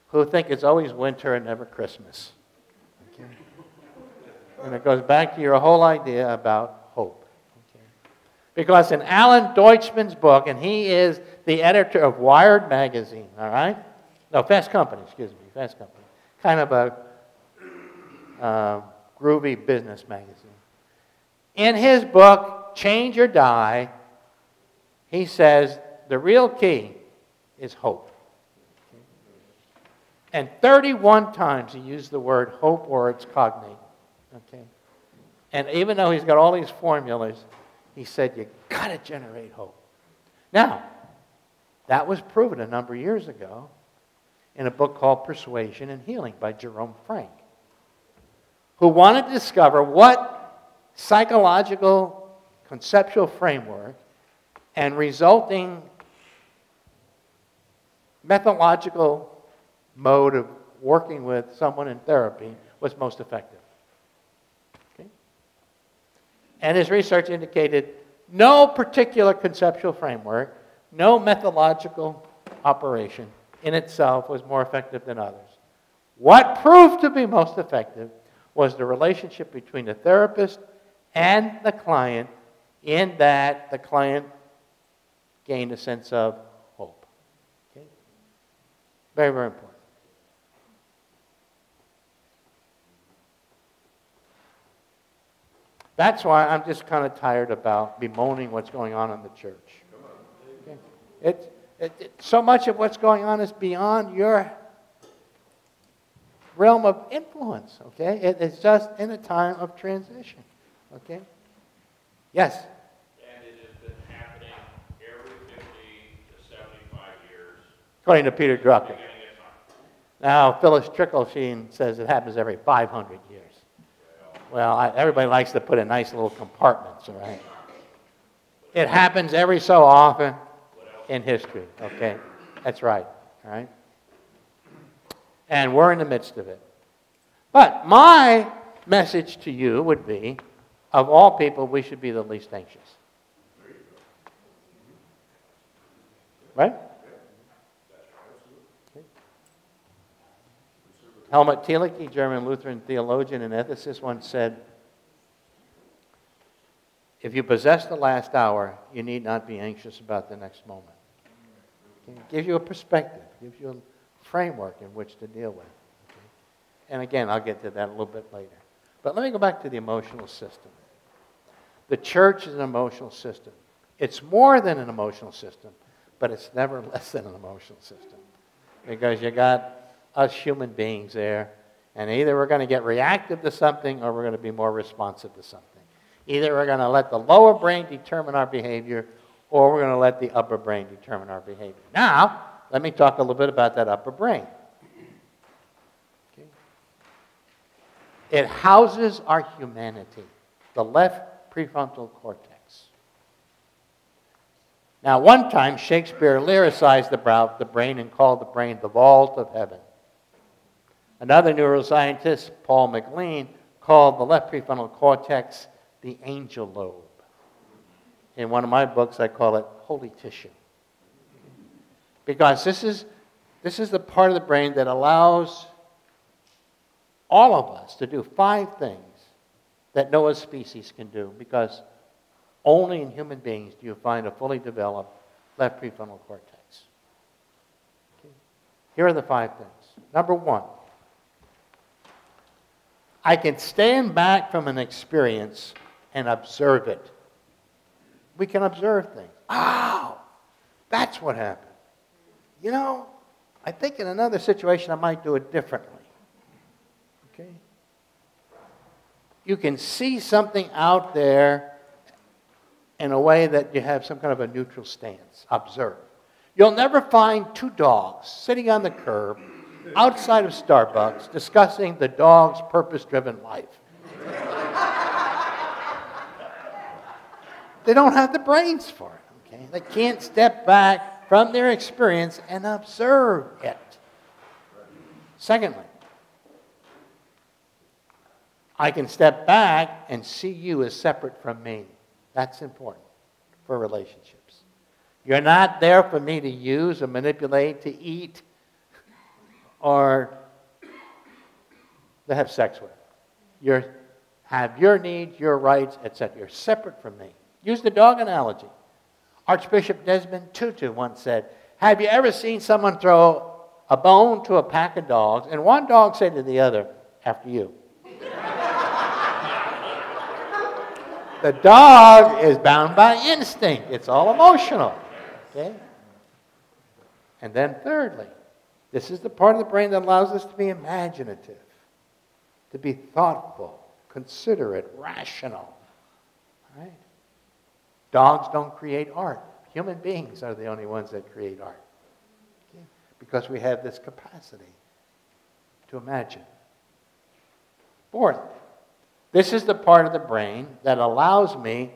who think it's always winter and never Christmas. Okay? And it goes back to your whole idea about hope. Okay? Because in Alan Deutschman's book, and he is the editor of Wired magazine, all right? No, Fast Company, excuse me, Fast Company. Kind of a groovy business magazine. In his book, Change or Die, he says the real key is hope. And 31 times he used the word hope or its cognate. Okay? And even though he's got all these formulas, he said you got to generate hope. Now, that was proven a number of years ago in a book called Persuasion and Healing by Jerome Frank, who wanted to discover what psychological conceptual framework and resulting methodological mode of working with someone in therapy was most effective. Okay? And his research indicated no particular conceptual framework, no methodological operation in itself was more effective than others. What proved to be most effective was the relationship between the therapist and the client, in that the client gained a sense of hope. Okay? Very, very important. That's why I'm just kind of tired about bemoaning what's going on in the church. Okay? So much of what's going on is beyond your realm of influence. Okay? It's just in a time of transition. Okay? Yes? And it has been happening every 50 to 75 years. According to Peter Drucker. Beginning of time. Now, Phyllis Tricklesheen says it happens every 500 years. Well, everybody likes to put in nice little compartments, all right? It happens every so often in history, okay? That's right, all right? And we're in the midst of it. But my message to you would be, of all people, we should be the least anxious. Right? Helmut Thielicke, German Lutheran theologian and ethicist, once said, if you possess the last hour, you need not be anxious about the next moment. Okay? It gives you a perspective, gives you a framework in which to deal with. Okay? And again, I'll get to that a little bit later. But let me go back to the emotional system. The church is an emotional system. It's more than an emotional system, but it's never less than an emotional system. Because you got us human beings there, and either we're going to get reactive to something or we're going to be more responsive to something. Either we're going to let the lower brain determine our behavior, or we're going to let the upper brain determine our behavior. Now, let me talk a little bit about that upper brain. Okay. It houses our humanity, the left prefrontal cortex. Now, one time, Shakespeare lyricized the brain and called the brain the vault of heaven. Another neuroscientist, Paul MacLean, called the left prefrontal cortex the angel lobe. In one of my books, I call it holy tissue. Because this is the part of the brain that allows all of us to do 5 things that no other species can do, because only in human beings do you find a fully developed left prefrontal cortex. Okay. Here are the 5 things. Number 1, I can stand back from an experience and observe it. We can observe things. Oh, that's what happened. You know, I think in another situation I might do it differently. Okay? You can see something out there in a way that you have some kind of a neutral stance. Observe. You'll never find 2 dogs sitting on the curb outside of Starbucks discussing the dog's purpose-driven life. They don't have the brains for it, okay? They can't step back from their experience and observe it. Secondly, I can step back and see you as separate from me. That's important for relationships. You're not there for me to use or manipulate, to eat, or to have sex with. You have your needs, your rights, etc. You're separate from me. Use the dog analogy. Archbishop Desmond Tutu once said, have you ever seen someone throw a bone to a pack of dogs, and one dog said to the other, "After you." The dog is bound by instinct. It's all emotional. Okay? And then thirdly, this is the part of the brain that allows us to be imaginative, to be thoughtful, considerate, rational. Right? Dogs don't create art. Human beings are the only ones that create art. Okay? Because we have this capacity to imagine. Fourth, this is the part of the brain that allows me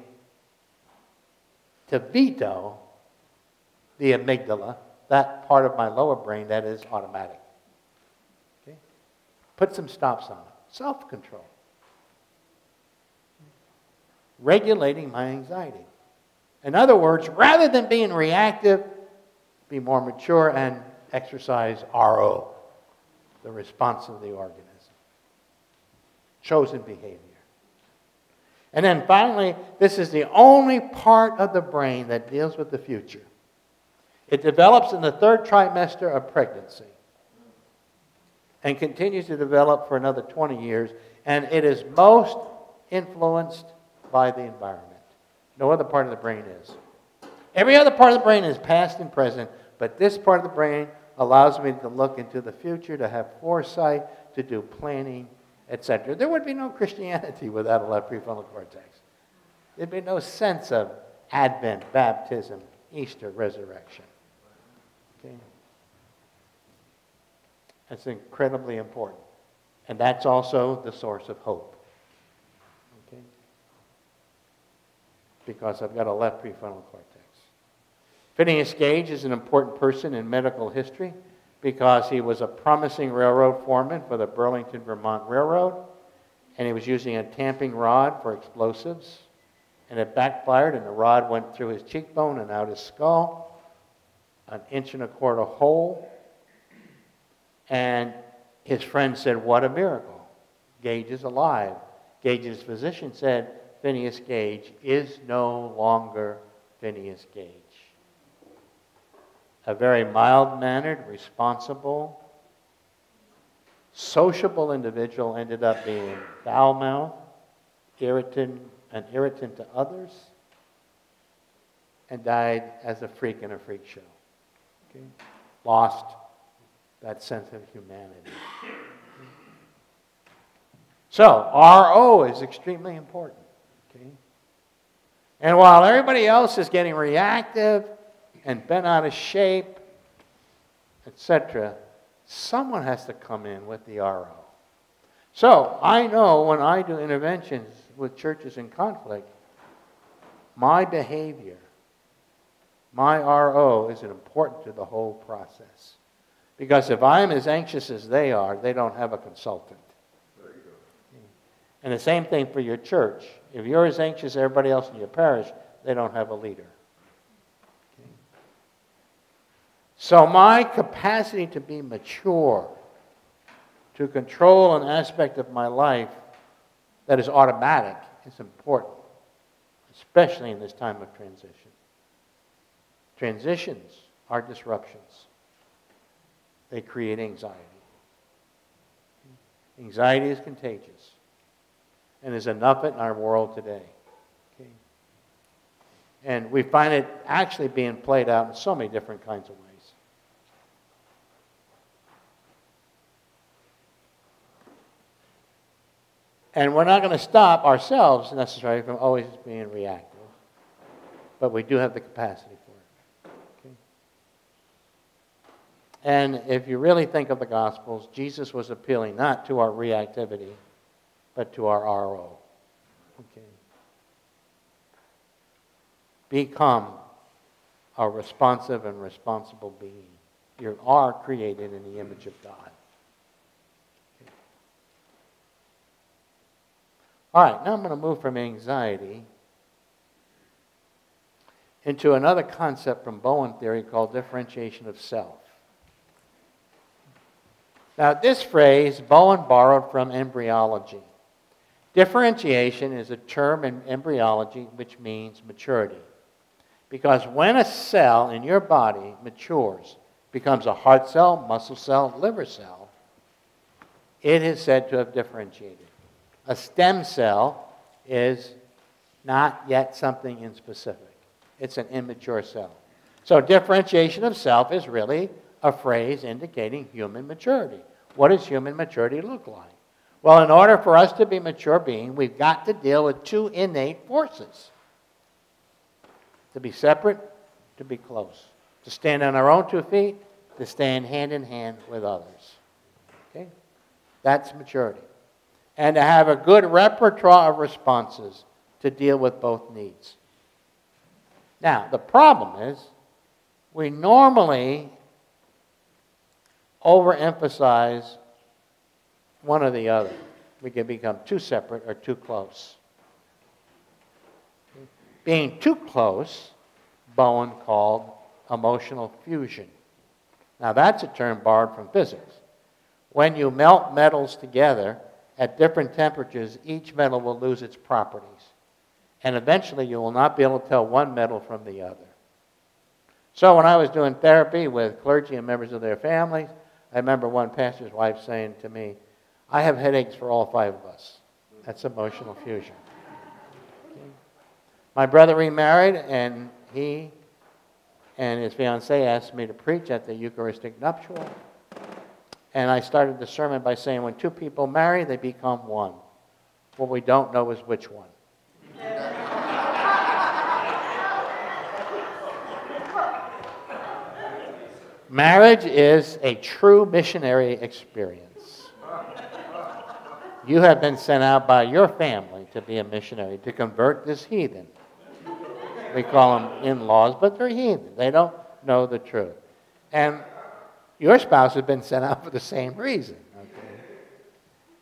to veto the amygdala, that part of my lower brain that is automatic. Okay? Put some stops on it. Self-control. Regulating my anxiety. In other words, rather than being reactive, be more mature and exercise RO, the response of the organism. Chosen behavior. And then finally, this is the only part of the brain that deals with the future. It develops in the third trimester of pregnancy and continues to develop for another 20 years, and it is most influenced by the environment. No other part of the brain is. Every other part of the brain is past and present, but this part of the brain allows me to look into the future, to have foresight, to do planning, etc. There would be no Christianity without a left prefrontal cortex. There'd be no sense of Advent, baptism, Easter, resurrection. Okay? That's incredibly important. And that's also the source of hope. Okay? Because I've got a left prefrontal cortex. Phineas Gage is an important person in medical history because he was a promising railroad foreman for the Burlington, Vermont Railroad, and he was using a tamping rod for explosives, and it backfired, and the rod went through his cheekbone and out his skull, 1.25 inches hole, and his friend said, "What a miracle. Gage is alive." Gage's physician said, "Phineas Gage is no longer Phineas Gage." A very mild-mannered, responsible, sociable individual ended up being foul-mouthed, an irritant to others, and died as a freak in a freak show. Okay? Lost that sense of humanity. So, RO is extremely important. Okay? And while everybody else is getting reactive and bent out of shape, etc., someone has to come in with the RO. So, I know when I do interventions with churches in conflict, my behavior, my RO is important to the whole process. Because if I'm as anxious as they are, they don't have a consultant. There you go. And the same thing for your church. If you're as anxious as everybody else in your parish, they don't have a leader. Okay? So my capacity to be mature, to control an aspect of my life that is automatic, is important, especially in this time of transition. Transitions are disruptions. They create anxiety. Anxiety is contagious. And there's enough of it in our world today. Okay? And we find it actually being played out in so many different kinds of ways. And we're not going to stop ourselves necessarily from always being reactive. But we do have the capacity for it. Okay? And if you really think of the Gospels, Jesus was appealing not to our reactivity, but to our RO. Okay? Become a responsive and responsible being. You are created in the image of God. Okay. All right, now I'm going to move from anxiety into another concept from Boone theory called differentiation of self. Now, this phrase, Bowen borrowed from embryology. Differentiation is a term in embryology which means maturity. Because when a cell in your body matures, becomes a heart cell, muscle cell, liver cell, it is said to have differentiated. A stem cell is not yet something in specific. It's an immature cell. So differentiation of self is really a phrase indicating human maturity. What does human maturity look like? Well, in order for us to be mature beings, we've got to deal with two innate forces. To be separate, to be close. To stand on our own 2 feet, to stand hand in hand with others. Okay? That's maturity. And to have a good repertoire of responses to deal with both needs. Now, the problem is, we normally overemphasize one or the other. We can become too separate or too close. Being too close, Boone called emotional fusion. Now that's a term borrowed from physics. When you melt metals together at different temperatures, each metal will lose its properties. And eventually you will not be able to tell one metal from the other. So when I was doing therapy with clergy and members of their families, I remember one pastor's wife saying to me, I have headaches for all 5 of us. That's emotional fusion. Okay. My brother remarried, and he and his fiancée asked me to preach at the Eucharistic nuptial. And I started the sermon by saying, when 2 people marry, they become one. What we don't know is which one. Marriage is a true missionary experience. You have been sent out by your family to be a missionary, to convert this heathen. We call them in-laws, but they're heathen. They don't know the truth. And your spouse has been sent out for the same reason. Okay?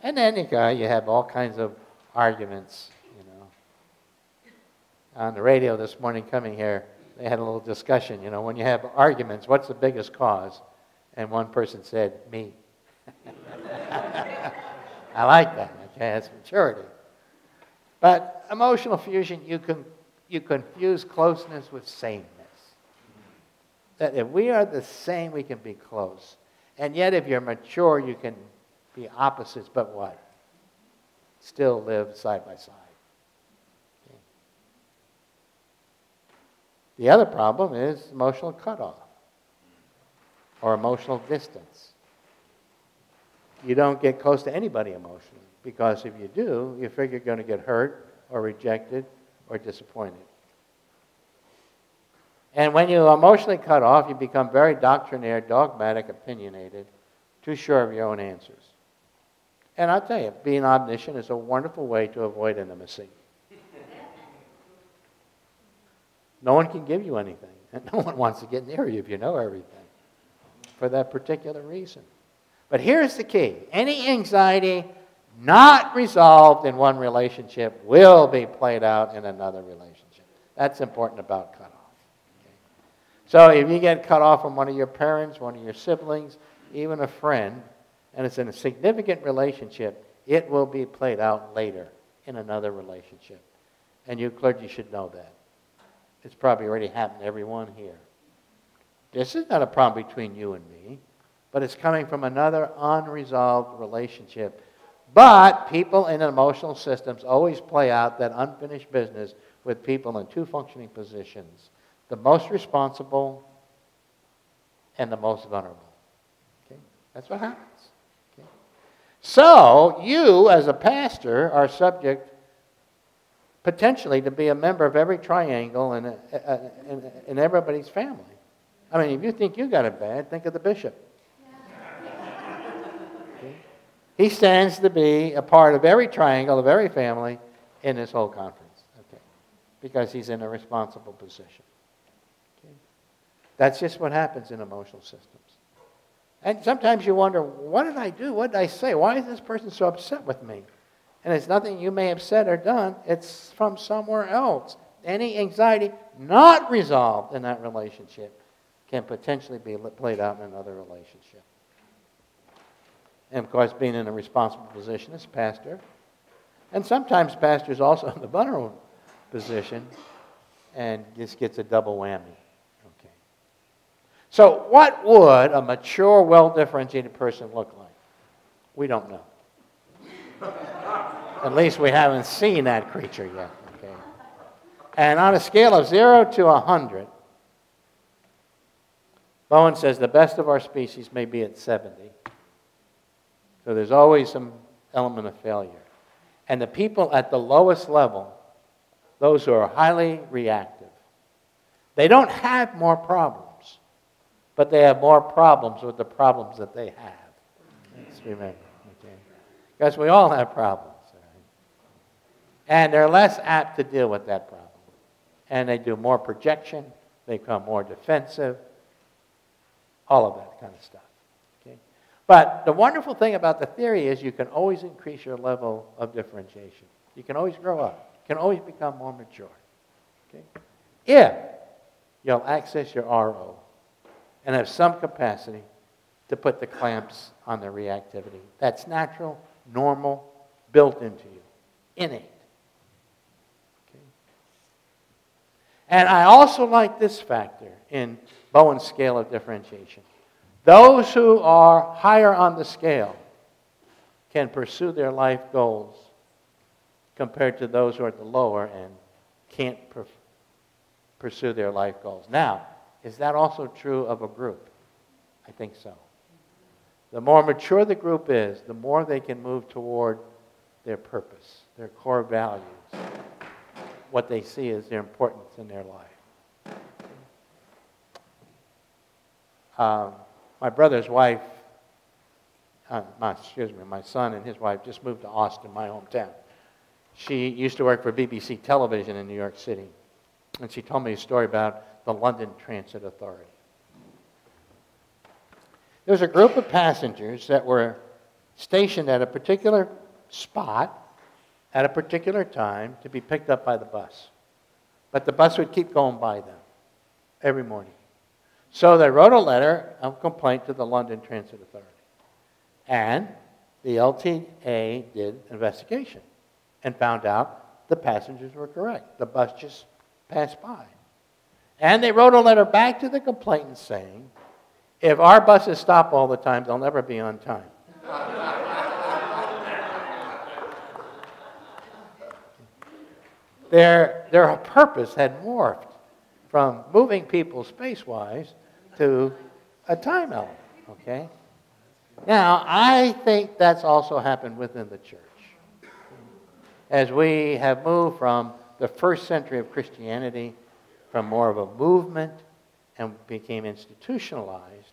And then you have all kinds of arguments, you know. On the radio this morning coming here, they had a little discussion, you know, when you have arguments, what's the biggest cause? And one person said, me. I like that, okay, that's maturity. But emotional fusion, you confuse closeness with sameness. That if we are the same, we can be close. And yet if you're mature, you can be opposites, but what? Still live side by side. Okay. The other problem is emotional cutoff or emotional distance. You don't get close to anybody emotionally, because if you do, you figure you're going to get hurt or rejected or disappointed. And when you emotionally cut off, you become very doctrinaire, dogmatic, opinionated, too sure of your own answers. And I'll tell you, being omniscient is a wonderful way to avoid intimacy. No one can give you anything, and no one wants to get near you if you know everything for that particular reason. But here's the key. Any anxiety not resolved in one relationship will be played out in another relationship. That's important about cutoff. Okay? So if you get cut off from one of your parents, one of your siblings, even a friend, and it's in a significant relationship, it will be played out later in another relationship. And you clergy should know that. It's probably already happened to everyone here. This is not a problem between you and me, but it's coming from another unresolved relationship. But people in emotional systems always play out that unfinished business with people in 2 functioning positions: the most responsible and the most vulnerable. Okay? That's what happens. Okay? So you, as a pastor, are subject potentially to be a member of every triangle in everybody's family. I mean, if you think you got it bad, think of the bishop. Okay? He stands to be a part of every triangle of every family in this whole conference, okay? Because he's in a responsible position. Okay? That's just what happens in emotional systems. And sometimes you wonder, what did I do? What did I say? Why is this person so upset with me? And it's nothing you may have said or done. It's from somewhere else. Any anxiety not resolved in that relationship can potentially be played out in another relationship. And of course, being in a responsible position as pastor, and sometimes pastors also in the vulnerable position, and this gets a double whammy. Okay. So what would a mature, well-differentiated person look like? We don't know. At least we haven't seen that creature yet. Okay? And on a scale of 0 to 100, Bowen says the best of our species may be at 70. So there's always some element of failure. And the people at the lowest level, those who are highly reactive, they don't have more problems, but they have more problems with the problems that they have. Let's remember, okay? Because we all have problems, right? And they're less apt to deal with that problem. And they do more projection, they become more defensive, all of that kind of stuff. Okay? But the wonderful thing about the theory is you can always increase your level of differentiation. You can always grow up. You can always become more mature. Okay? If you'll access your RO and have some capacity to put the clamps on the reactivity. That's natural, normal, built into you, innate. Okay? And I also like this factor in Bowen's scale of differentiation. Those who are higher on the scale can pursue their life goals compared to those who are at the lower end can't pursue their life goals. Now, is that also true of a group? I think so. The more mature the group is, the more they can move toward their purpose, their core values, what they see as their importance in their life. My brother's wife, my son and his wife just moved to Austin, my hometown. She used to work for BBC Television in New York City. And she told me a story about the London Transit Authority. There was a group of passengers that were stationed at a particular spot at a particular time to be picked up by the bus. But the bus would keep going by them every morning. So they wrote a letter of complaint to the London Transit Authority. And the LTA did an investigation and found out the passengers were correct. The bus just passed by. And they wrote a letter back to the complainant saying, if our buses stop all the time, they'll never be on time. Their purpose had morphed from moving people space-wise to a time element, okay? Now, I think that's also happened within the church. As we have moved from the first century of Christianity, from more of a movement and became institutionalized,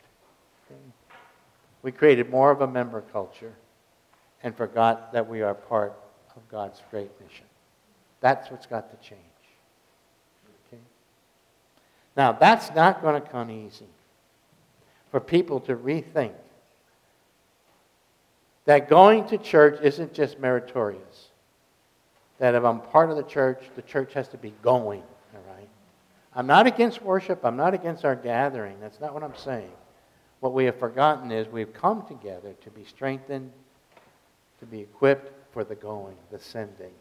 okay, we created more of a member culture and forgot that we are part of God's great mission. That's what's got to change. Okay? Now, that's not going to come easy for people to rethink that going to church isn't just meritorious. That if I'm part of the church has to be going, all right? I'm not against worship. I'm not against our gathering. That's not what I'm saying. What we have forgotten is we've come together to be strengthened, to be equipped for the going, the sending,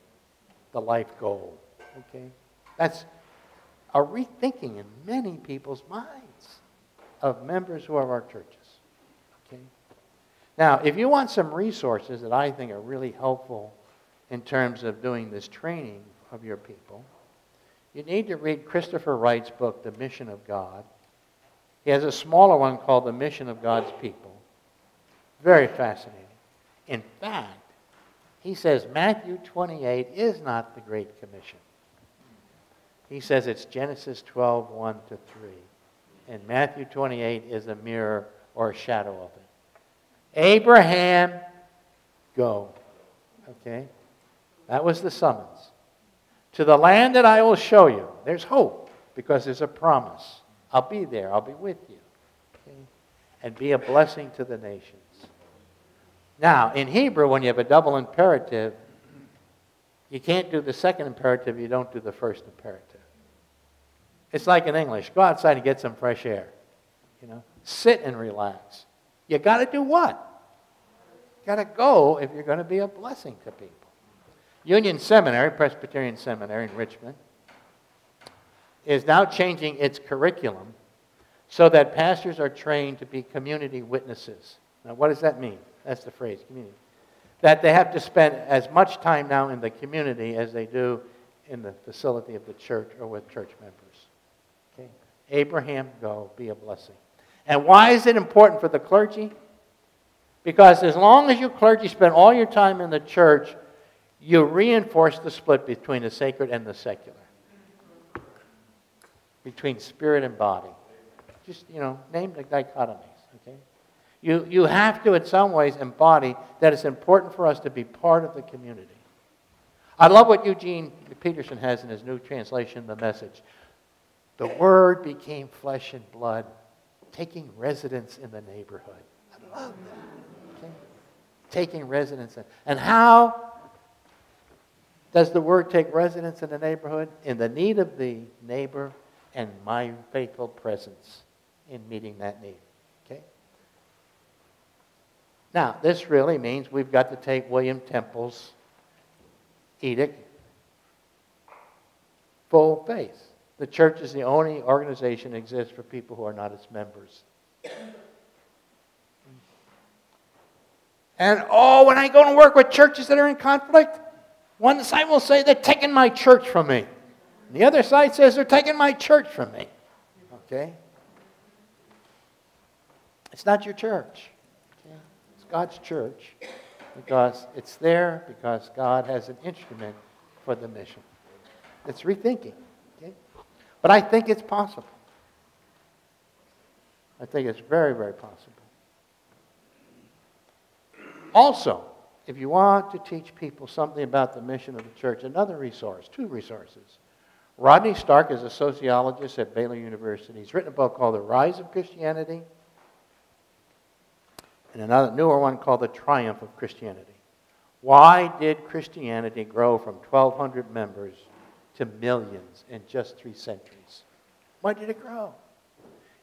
the life goal, okay? That's a rethinking in many people's minds of members who are of our churches, okay? Now, if you want some resources that I think are really helpful in terms of doing this training of your people, you need to read Christopher Wright's book, The Mission of God. He has a smaller one called The Mission of God's People. Very fascinating. In fact, he says Matthew 28 is not the Great Commission. He says it's Genesis 12, 1 to 3. And Matthew 28 is a mirror or a shadow of it. Abraham, go. Okay? That was the summons. To the land that I will show you. There's hope because there's a promise. I'll be there. I'll be with you. Okay? And be a blessing to the nations. Now, in Hebrew, when you have a double imperative, you can't do the second imperative, you don't do the first imperative. It's like in English. Go outside and get some fresh air. You know, sit and relax. You got to do what? You got to go if you're going to be a blessing to people. Union Seminary, Presbyterian Seminary in Richmond, is now changing its curriculum so that pastors are trained to be community witnesses. Now, what does that mean? That's the phrase, community. That they have to spend as much time now in the community as they do in the facility of the church or with church members. Okay? Abraham, go, be a blessing. And why is it important for the clergy? Because as long as you clergy spend all your time in the church, you reinforce the split between the sacred and the secular. Between spirit and body. Just, name the dichotomies, okay? You have to, in some ways, embody that it's important for us to be part of the community. I love what Eugene Peterson has in his new translation, The Message. The Word became flesh and blood, taking residence in the neighborhood. I love that. Okay? Taking residence in. And how does the Word take residence in the neighborhood? In the need of the neighbor and my faithful presence in meeting that need. Okay? Now, this really means we've got to take William Temple's edict full faith. The church is the only organization that exists for people who are not its members. And when I go to work with churches that are in conflict, one side will say they're taking my church from me. And the other side says they're taking my church from me. Okay? It's not your church. Okay? It's God's church because it's there because God has an instrument for the mission. It's rethinking. Okay? But I think it's possible. I think it's very, very possible. Also, if you want to teach people something about the mission of the church, another resource, two resources. Rodney Stark is a sociologist at Baylor University. He's written a book called The Rise of Christianity and another newer one called The Triumph of Christianity. Why did Christianity grow from 1,200 members to millions in just 3 centuries? Why did it grow?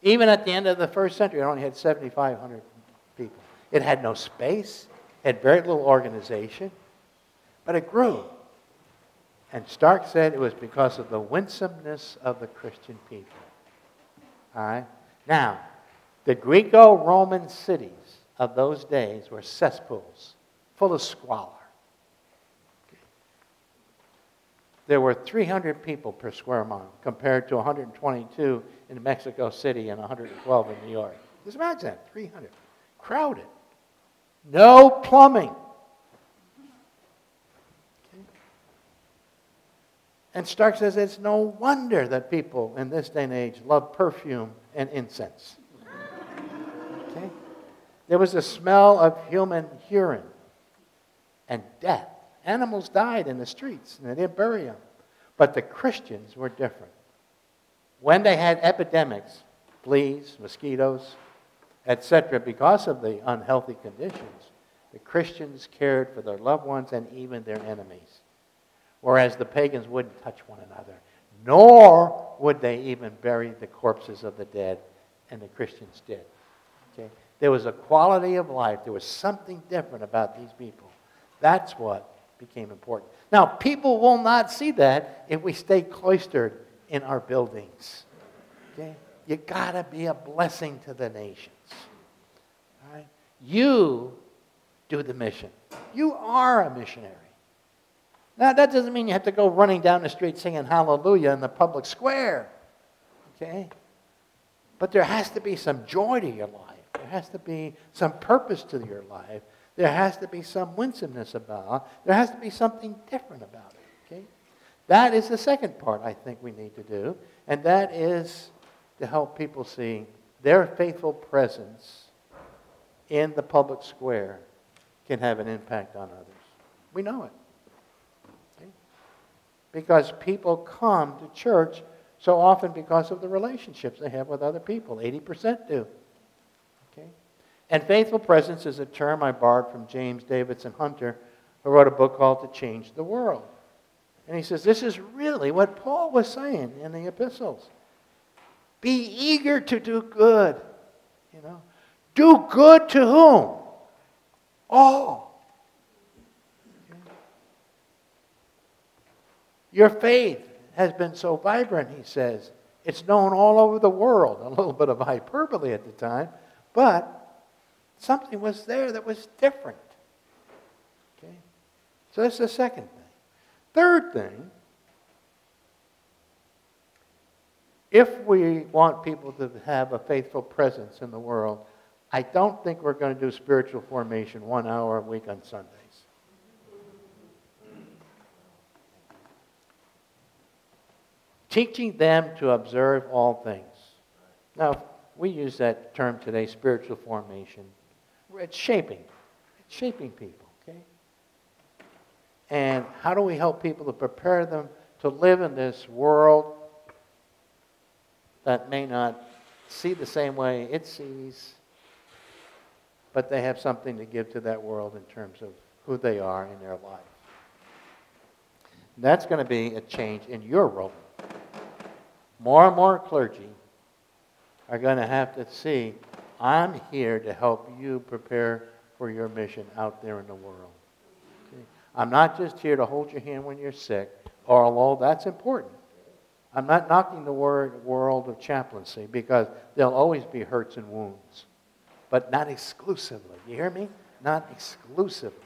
Even at the end of the first century, it only had 7,500 people. It had no space, had very little organization, but it grew. And Stark said it was because of the winsomeness of the Christian people. All right? Now, the Greco-Roman cities of those days were cesspools, full of squalor. There were 300 people per square mile compared to 122 in Mexico City and 112 in New York. Just imagine that, 300. Crowded. No plumbing. Okay. And Stark says it's no wonder that people in this day and age love perfume and incense. Okay. There was a smell of human urine and death. Animals died in the streets, and they didn't bury them. But the Christians were different. When they had epidemics, fleas, mosquitoes, etc., because of the unhealthy conditions, the Christians cared for their loved ones and even their enemies. Whereas the pagans wouldn't touch one another, nor would they even bury the corpses of the dead, and the Christians did. Okay? There was a quality of life. There was something different about these people. That's what became important. Now, people will not see that if we stay cloistered in our buildings. Okay? You gotta be a blessing to the nations. All right? You do the mission. You are a missionary. Now, that doesn't mean you have to go running down the street singing hallelujah in the public square. Okay? But there has to be some joy to your life. There has to be some purpose to your life. There has to be some winsomeness about it. There has to be something different about it. Okay? That is the second part I think we need to do, and that is to help people see their faithful presence in the public square can have an impact on others. We know it. Okay? Because people come to church so often because of the relationships they have with other people. 80% do. Okay? And faithful presence is a term I borrowed from James Davidson Hunter, who wrote a book called To Change the World. And he says, this is really what Paul was saying in the epistles. Be eager to do good. You know, do good to whom? All. Okay. Your faith has been so vibrant, he says, It's known all over the world. A little bit of hyperbole at the time, but something was there that was different. Okay? So that's the second thing. Third thing, if we want people to have a faithful presence in the world, I don't think we're going to do spiritual formation 1 hour a week on Sundays. Teaching them to observe all things. Now, we use that term today, spiritual formation. It's shaping. It's shaping people, okay? And how do we help people to prepare them to live in this world that may not see the same way it sees, but they have something to give to that world in terms of who they are in their life. And that's going to be a change in your role. More and more clergy are going to have to see, I'm here to help you prepare for your mission out there in the world. Okay? I'm not just here to hold your hand when you're sick, although that's important. I'm not knocking the world of chaplaincy, because there'll always be hurts and wounds, but not exclusively. You hear me? Not exclusively.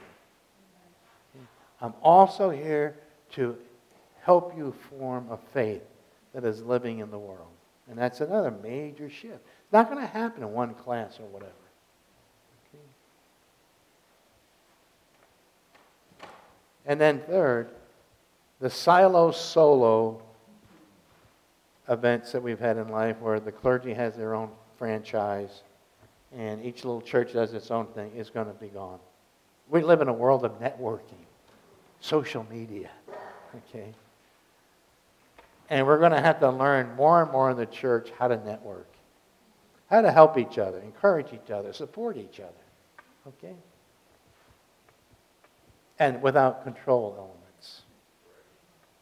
Okay? I'm also here to help you form a faith that is living in the world. And that's another major shift. It's not going to happen in one class or whatever. Okay? And then third, the silo-solo events that we've had in life where the clergy has their own franchise and each little church does its own thing is going to be gone. We live in a world of networking, social media, okay? And we're going to have to learn more and more in the church how to network, how to help each other, encourage each other, support each other, okay? And without control elements.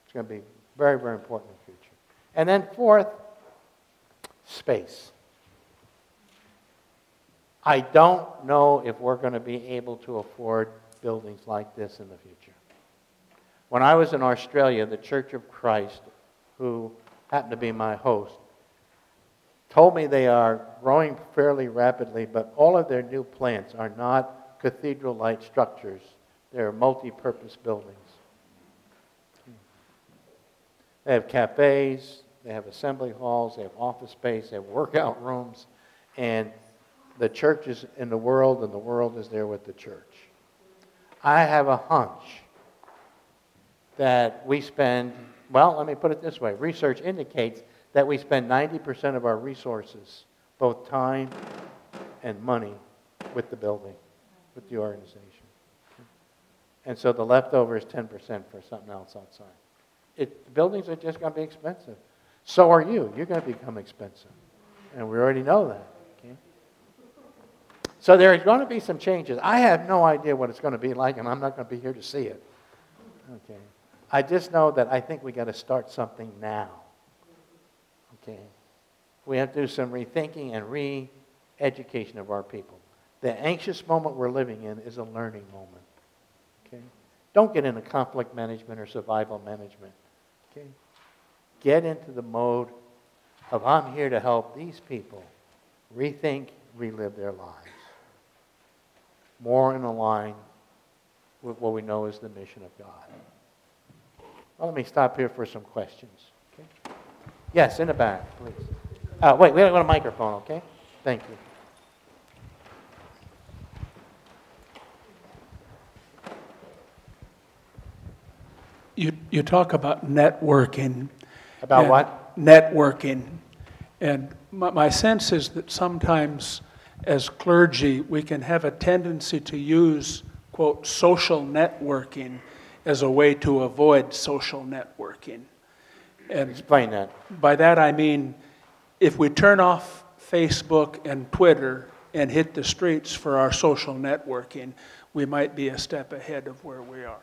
It's going to be very, very important in the future. And then fourth, space. I don't know if we're going to be able to afford buildings like this in the future. When I was in Australia, the Church of Christ, who happened to be my host, told me they are growing fairly rapidly, but all of their new plants are not cathedral-like structures. They're multi-purpose buildings. They have cafes, they have assembly halls, they have office space, they have workout rooms, and the church is in the world, and the world is there with the church. I have a hunch that we spend, well, let me put it this way. Research indicates that we spend 90% of our resources, both time and money, with the building, with the organization. And so the leftover is 10% for something else outside. The buildings are just going to be expensive. So are you. You're going to become expensive. And we already know that. Okay? So there's going to be some changes. I have no idea what it's going to be like, and I'm not going to be here to see it. Okay. I just know that I think we got to start something now. Okay. We have to do some rethinking and re-education of our people. The anxious moment we're living in is a learning moment. Okay. Don't get into conflict management or survival management. Okay. Get into the mode of I'm here to help these people rethink, relive their lives. More in line with what we know is the mission of God. Well, let me stop here for some questions. Okay? Yes, in the back, please. Wait, we have a microphone, okay? Thank you. You talk about networking. About what? Networking. And my sense is that sometimes as clergy, we can have a tendency to use, quote, social networking as a way to avoid social networking. And explain that. By that I mean, if we turn off Facebook and Twitter and hit the streets for our social networking, we might be a step ahead of where we are.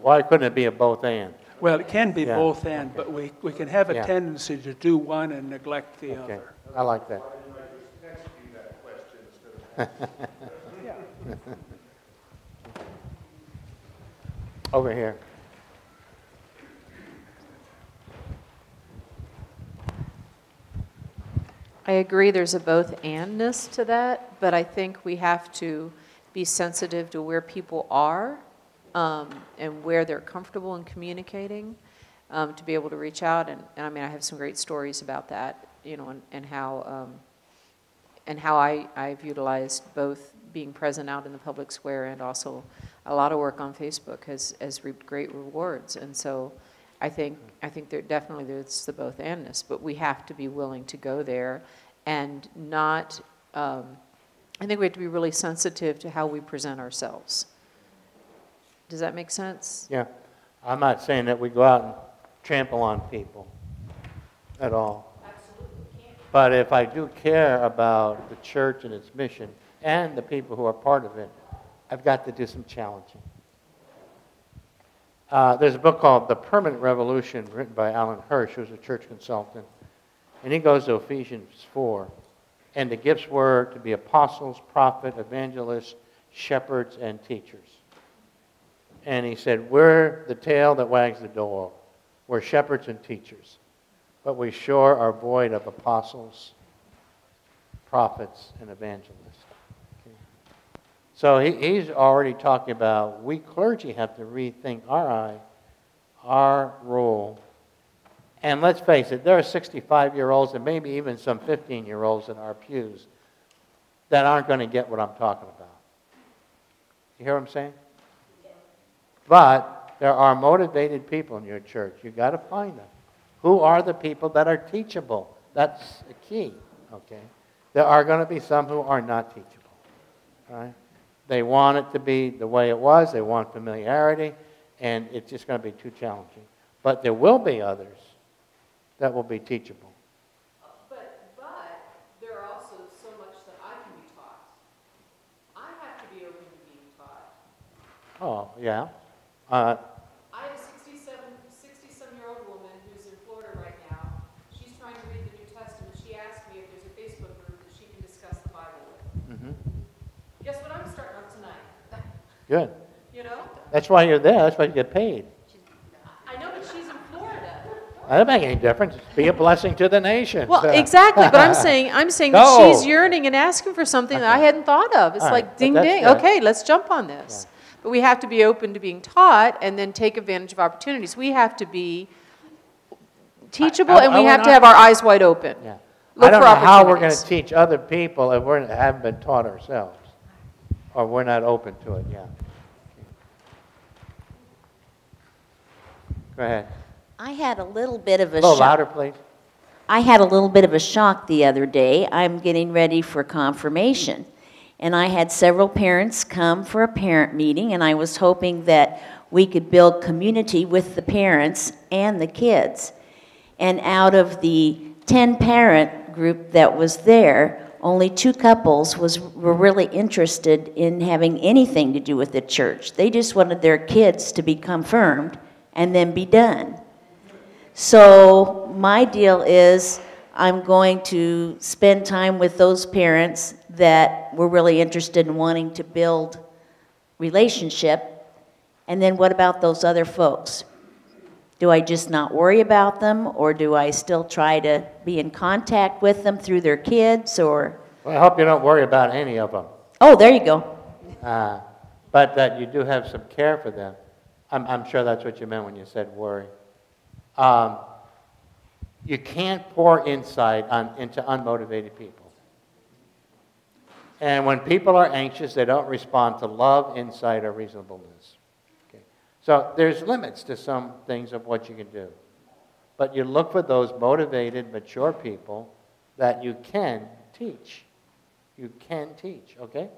Why couldn't it be a both and? Well, it can be both and, okay. but we can have a tendency to do one and neglect the Okay. other. I like that. I just text you that question instead of Yeah. Over here. I agree there's a both-andness to that, but I think we have to be sensitive to where people are and where they're comfortable in communicating to be able to reach out. And I mean, I have some great stories about that, you know, and how I've utilized both being present out in the public square and also a lot of work on Facebook has reaped great rewards. And so I think there definitely there's the both-andness, but we have to be willing to go there and not, I think we have to be really sensitive to how we present ourselves. Does that make sense? Yeah. I'm not saying that we go out and trample on people at all. But if I do care about the church and its mission and the people who are part of it, I've got to do some challenging. There's a book called The Permanent Revolution, written by Alan Hirsch, who's a church consultant. And he goes to Ephesians 4. And the gifts were to be apostles, prophets, evangelists, shepherds, and teachers. And he said, we're the tail that wags the dog. We're shepherds and teachers. But we sure are void of apostles, prophets, and evangelists. Okay. So he's already talking about we clergy have to rethink our role. And let's face it, there are 65-year-olds and maybe even some 15-year-olds in our pews that aren't going to get what I'm talking about. You hear what I'm saying? But there are motivated people in your church. You've got to find them. Who are the people that are teachable? That's the key, okay? There are going to be some who are not teachable, right? They want it to be the way it was. They want familiarity, and it's just going to be too challenging. But there will be others that will be teachable. But there are also so much that I can be taught. I have to be open to being taught. Oh, yeah. I have a 60-some-year-old woman who's in Florida right now. She's trying to read the New Testament. She asked me if there's a Facebook group that she can discuss the Bible with. Mm-hmm. Guess what I'm starting up tonight? Good. You know? That's why you're there. That's why you get paid. I know, but she's in Florida. That doesn't make any difference. Be a blessing to the nation. Well, exactly. But I'm saying that she's yearning and asking for something that I hadn't thought of. It's All like right, ding but that's ding. good. Okay, let's jump on this. Yeah. But we have to be open to being taught and then take advantage of opportunities. We have to be teachable and we have to have our eyes wide open. Yeah. Look I don't for know how we're going opportunities. to teach other people if we haven't been taught ourselves or we're not open to it. Yeah. Go ahead. I had a little bit of a A little shock. louder, please. I had a little bit of a shock the other day. I'm getting ready for confirmation. And I had several parents come for a parent meeting, and I was hoping that we could build community with the parents and the kids. And out of the 10-parent group that was there, only 2 couples were really interested in having anything to do with the church. They just wanted their kids to be confirmed and then be done. So my deal is I'm going to spend time with those parents that were really interested in wanting to build relationship. And then what about those other folks? Do I just not worry about them, or do I still try to be in contact with them through their kids, or? Well, I hope you don't worry about any of them. Oh, there you go. But that you do have some care for them. I'm sure that's what you meant when you said worry. You can't pour insight into unmotivated people. And when people are anxious, they don't respond to love, insight, or reasonableness. Okay. So there's limits to some things of what you can do. But you look for those motivated, mature people that you can teach. You can teach, okay?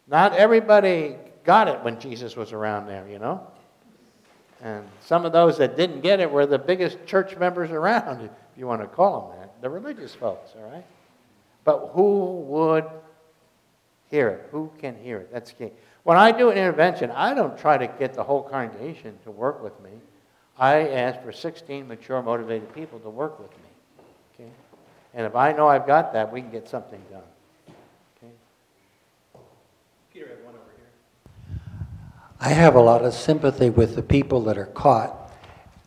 Not everybody got it when Jesus was around there, you know? And some of those that didn't get it were the biggest church members around, if you want to call them that, the religious folks, all right? But who would hear it? Who can hear it? That's key. When I do an intervention, I don't try to get the whole congregation to work with me. I ask for 16 mature, motivated people to work with me, okay? And if I know I've got that, we can get something done, okay? Peter had one over here. I have a lot of sympathy with the people that are caught.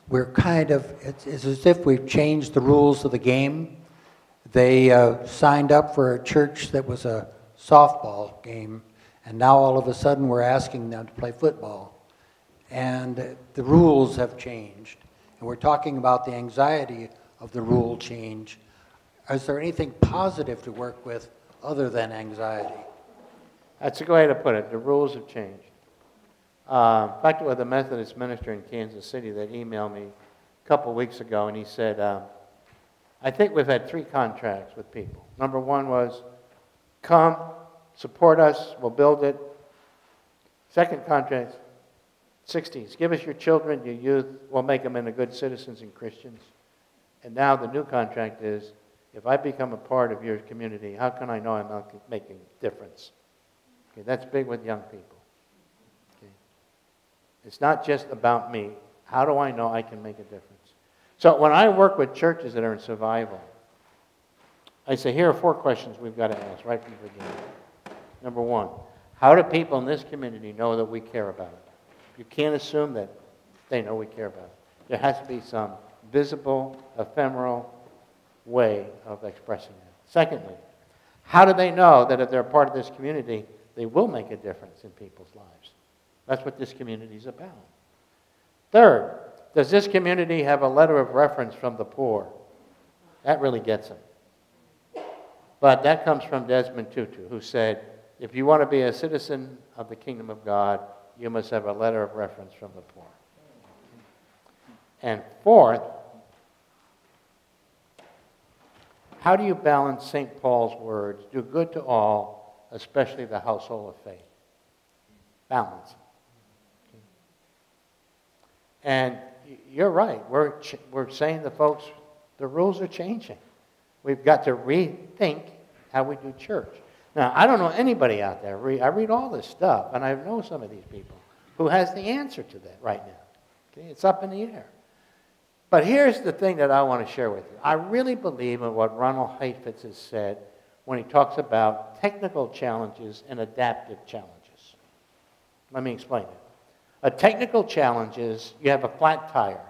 we're kind of, it's as if we've changed the rules of the game. They signed up for a church that was a softball game, and now all of a sudden we're asking them to play football. And the rules have changed. And we're talking about the anxiety of the rule change. Is there anything positive to work with other than anxiety? That's a good way to put it. The rules have changed. In fact, with a Methodist minister in Kansas City that emailed me a couple weeks ago, and he said, I think we've had 3 contracts with people. Number 1 was, come, support us, we'll build it. Second contract, 60s, give us your children, your youth, we'll make them into good citizens and Christians. And now the new contract is, if I become a part of your community, how can I know I'm not making a difference? Okay, that's big with young people. Okay. It's not just about me. How do I know I can make a difference? So when I work with churches that are in survival, I say, here are 4 questions we've got to ask right from the beginning. Number 1, how do people in this community know that we care about it? You can't assume that they know we care about it. There has to be some visible, ephemeral way of expressing that. Secondly, how do they know that if they're a part of this community, they will make a difference in people's lives? That's what this community is about. Third, does this community have a letter of reference from the poor? That really gets them. But that comes from Desmond Tutu, who said, if you want to be a citizen of the kingdom of God, you must have a letter of reference from the poor. And fourth, how do you balance St. Paul's words, do good to all, especially the household of faith? Balance. Okay. And you're right. We're saying to folks, the rules are changing. We've got to rethink how we do church. Now, I don't know anybody out there. I read all this stuff, and I know some of these people who has the answer to that right now. Okay? It's up in the air. But here's the thing that I want to share with you. I really believe in what Ronald Heifetz has said when he talks about technical challenges and adaptive challenges. Let me explain it. A technical challenge is you have a flat tire,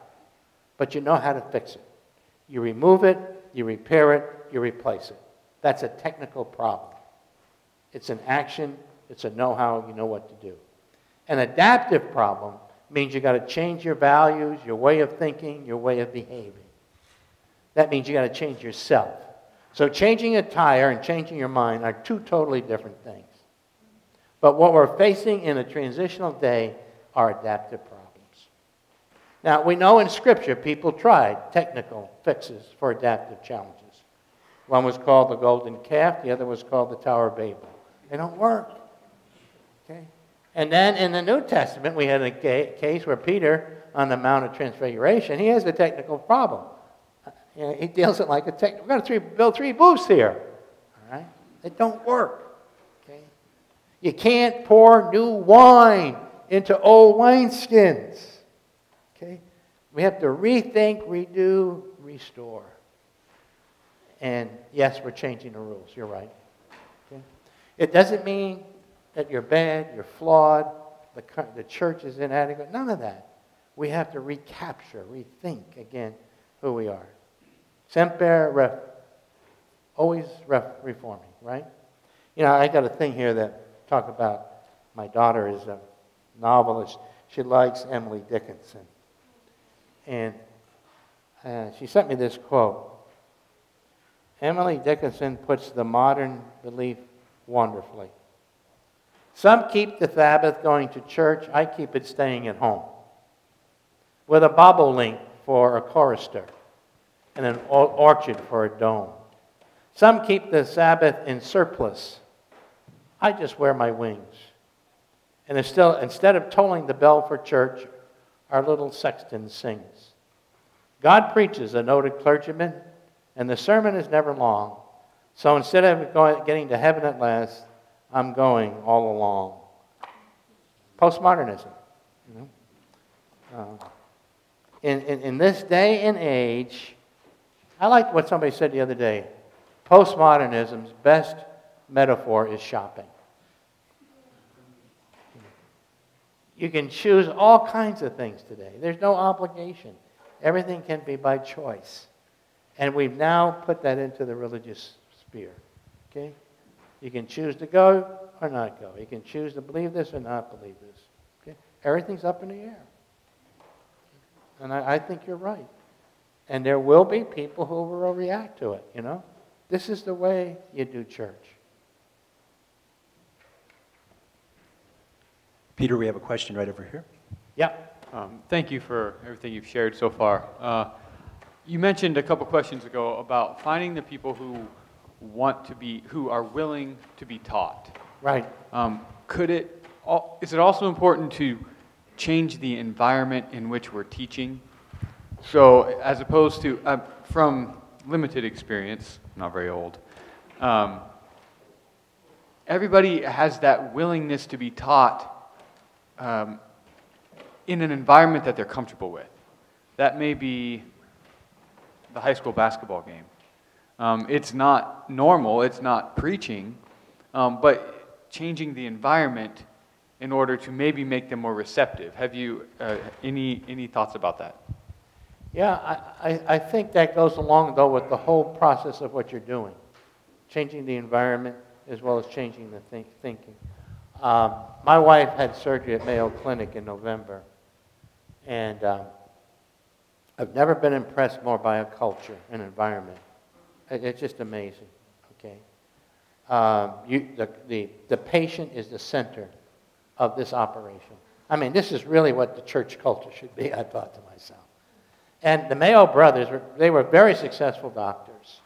but you know how to fix it. You remove it, you repair it, you replace it. That's a technical problem. It's an action, it's a know-how, you know what to do. An adaptive problem means you got to change your values, your way of thinking, your way of behaving. That means you got to change yourself. So changing a tire and changing your mind are 2 totally different things. But what we're facing in a transitional day are adaptive problems. Now, we know in Scripture people tried technical fixes for adaptive challenges. One was called the golden calf, the other was called the Tower of Babel. They don't work. Okay? And then in the New Testament, we had a case where Peter, on the Mount of Transfiguration, he has a technical problem. He deals it like a technical. We're going to build 3 booths here. All right? They don't work. Okay? You can't pour new wine into old wineskins. Okay? We have to rethink, redo, restore. And yes, we're changing the rules. You're right. Okay? It doesn't mean that you're bad, you're flawed, the church is inadequate. None of that. We have to recapture, rethink again who we are. Semper ref, always reforming, right? You know, I got a thing here that talk about my daughter is a novelist. She likes Emily Dickinson. And she sent me this quote. Emily Dickinson puts the modern belief wonderfully. Some keep the Sabbath going to church. I keep it staying at home. With a bobolink for a chorister and an orchard for a dome. Some keep the Sabbath in surplice. I just wear my wings. And instead of tolling the bell for church, our little sexton sings. God preaches, a noted clergyman, and the sermon is never long. So instead of getting to heaven at last, I'm going all along. Postmodernism. You know? In this day and age, I like what somebody said the other day. Postmodernism's best metaphor is shopping. You can choose all kinds of things today. There's no obligation. Everything can be by choice. And we've now put that into the religious sphere. Okay? You can choose to go or not go. You can choose to believe this or not believe this. Okay? Everything's up in the air. And I think you're right. And there will be people who will react to it, you know. This is the way you do church. Peter, we have a question right over here. Yep. Thank you for everything you've shared so far. You mentioned a couple questions ago about finding the people who who are willing to be taught. Right. Is it also important to change the environment in which we're teaching? So as opposed to, from limited experience, not very old, everybody has that willingness to be taught in an environment that they're comfortable with. That may be the high school basketball game. It's not normal, it's not preaching, but changing the environment in order to maybe make them more receptive. Have you any thoughts about that? Yeah, I think that goes along, though, with the whole process of what you're doing. Changing the environment as well as changing the thinking. My wife had surgery at Mayo Clinic in November, and I've never been impressed more by a culture and environment. It's just amazing, okay? The patient is the center of this operation. I mean, this is really what the church culture should be, I thought to myself. And the Mayo brothers, they were very successful doctors.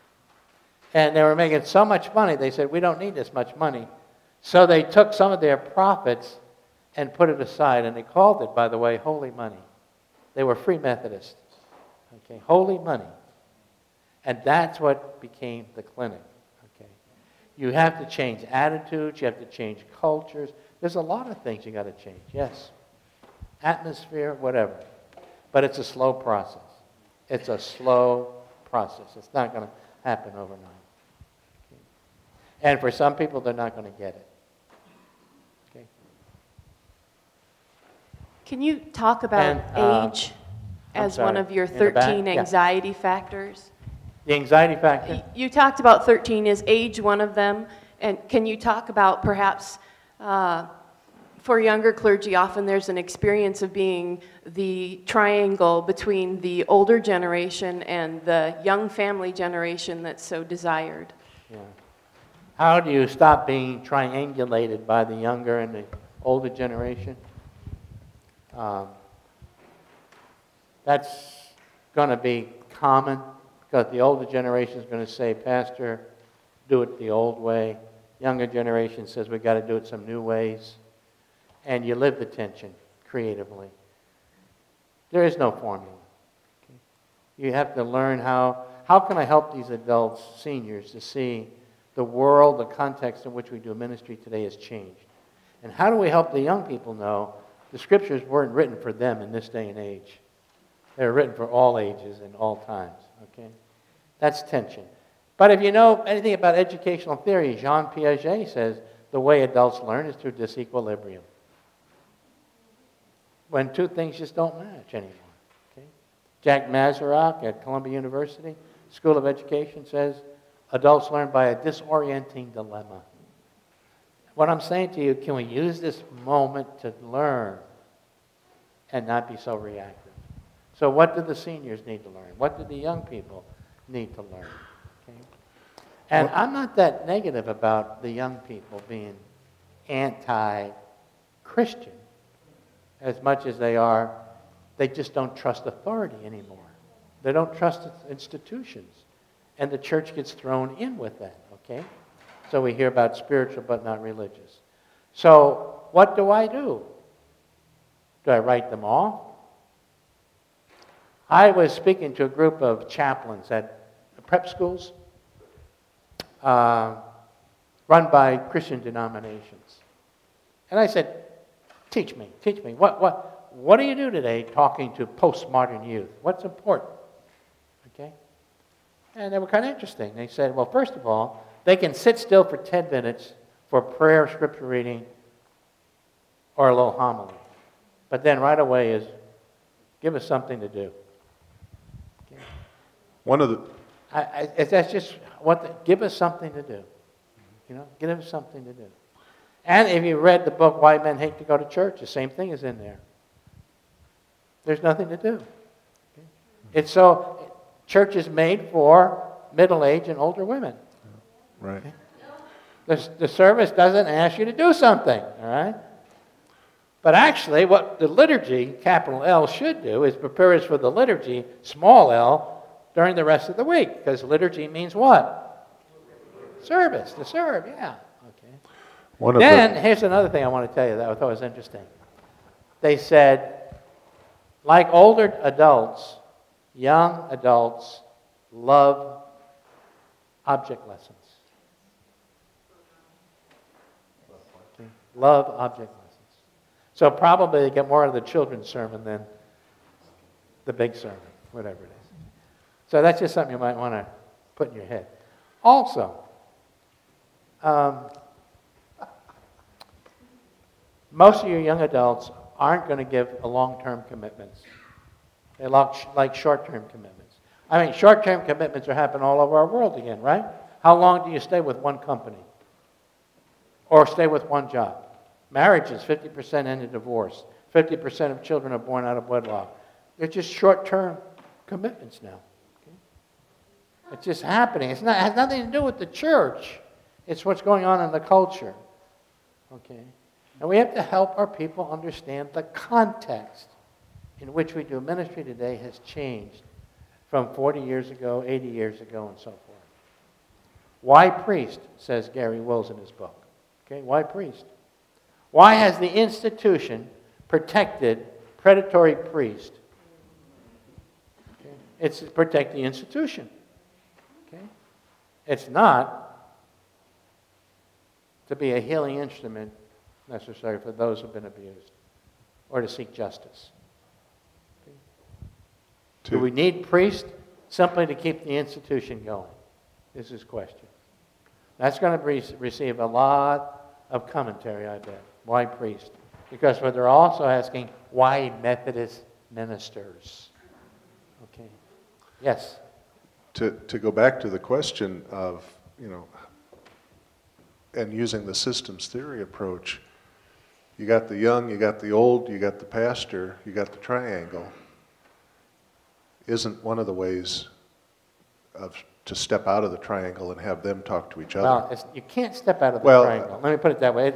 And they were making so much money, they said, we don't need this much money. So they took some of their profits and put it aside, and they called it, by the way, holy money. They were free Methodists. Okay, holy money. And that's what became the clinic. Okay, you have to change attitudes, you have to change cultures. There's a lot of things you got to change, yes. Atmosphere, whatever. But it's a slow process. It's a slow process. It's not going to happen overnight. Okay. And for some people, they're not going to get it. Okay. Can you talk about age as one of your 13 anxiety factors? The anxiety factor? You talked about 13. Is age one of them? And can you talk about perhaps for younger clergy, often there's an experience of being the triangle between the older generation and the young family generation that's so desired. Yeah. How do you stop being triangulated by the younger and the older generation? That's going to be common because the older generation is going to say, Pastor, do it the old way. Younger generation says we've got to do it some new ways. And you live the tension creatively. There is no formula. Okay? You have to learn how can I help these adults, seniors, to see the world, the context in which we do ministry today has changed. And how do we help the young people know the scriptures weren't written for them in this day and age. They were written for all ages and all times. Okay? That's tension. But if you know anything about educational theory, Jean Piaget says the way adults learn is through disequilibrium. When two things just don't match anymore. Okay? Jack Mazurek at Columbia University School of Education says adults learn by a disorienting dilemma. What I'm saying to you, can we use this moment to learn and not be so reactive? So what do the seniors need to learn? What do the young people need to learn? Okay? And I'm not that negative about the young people being anti-Christian as much as they just don't trust authority anymore. They don't trust institutions. And the church gets thrown in with that, okay? So we hear about spiritual but not religious. So what do I do? Do I write them off? I was speaking to a group of chaplains at prep schools run by Christian denominations. And I said, teach me. What do you do today talking to postmodern youth? What's important? Okay? And they were kind of interesting. They said, well, first of all, they can sit still for 10 minutes for prayer, scripture reading, or a little homily. But then right away is, give us something to do. One of the, That's just give us something to do. You know, give us something to do. And if you read the book, Why Men Hate to Go to Church, the same thing is in there. There's nothing to do. It's so, church is made for middle-aged and older women. right. The service doesn't ask you to do something, all right? But actually, what the liturgy, capital L, should do is prepare us for the liturgy, small l, during the rest of the week. Because liturgy means what? Service, to serve, yeah. Okay. Then, here's another thing I want to tell you that I thought was interesting. They said, like older adults, young adults love object lessons. Okay. Love object lessons. So probably they get more out of the children's sermon than the big sermon, whatever it is. So that's just something you might want to put in your head. Also, most of your young adults aren't going to give a long-term commitments. They like short-term commitments. I mean, short-term commitments are happening all over our world again, right? How long do you stay with one company? Or stay with one job? Marriages, 50% end in divorce. 50% of children are born out of wedlock. They're just short-term commitments now. Okay? It's just happening. It has nothing to do with the church. It's what's going on in the culture. Okay? And we have to help our people understand the context in which we do ministry today has changed from 40 years ago, 80 years ago, and so forth. Why priest, says Gary Wills in his book. Okay, why priest? Why has the institution protected predatory priest? Okay. It's to protect the institution. Okay. It's not to be a healing instrument necessary for those who have been abused or to seek justice. Okay. Do we need priests simply to keep the institution going? Is his question. That's going to receive a lot of commentary, I bet. Why priest? Because what they're also asking, why Methodist ministers? Okay. Yes? To go back to the question of, and using the systems theory approach, you got the young, you got the old, you got the pastor, you got the triangle. Isn't one of the ways to step out of the triangle and have them talk to each other? Well, you can't step out of the triangle. Let me put it that way.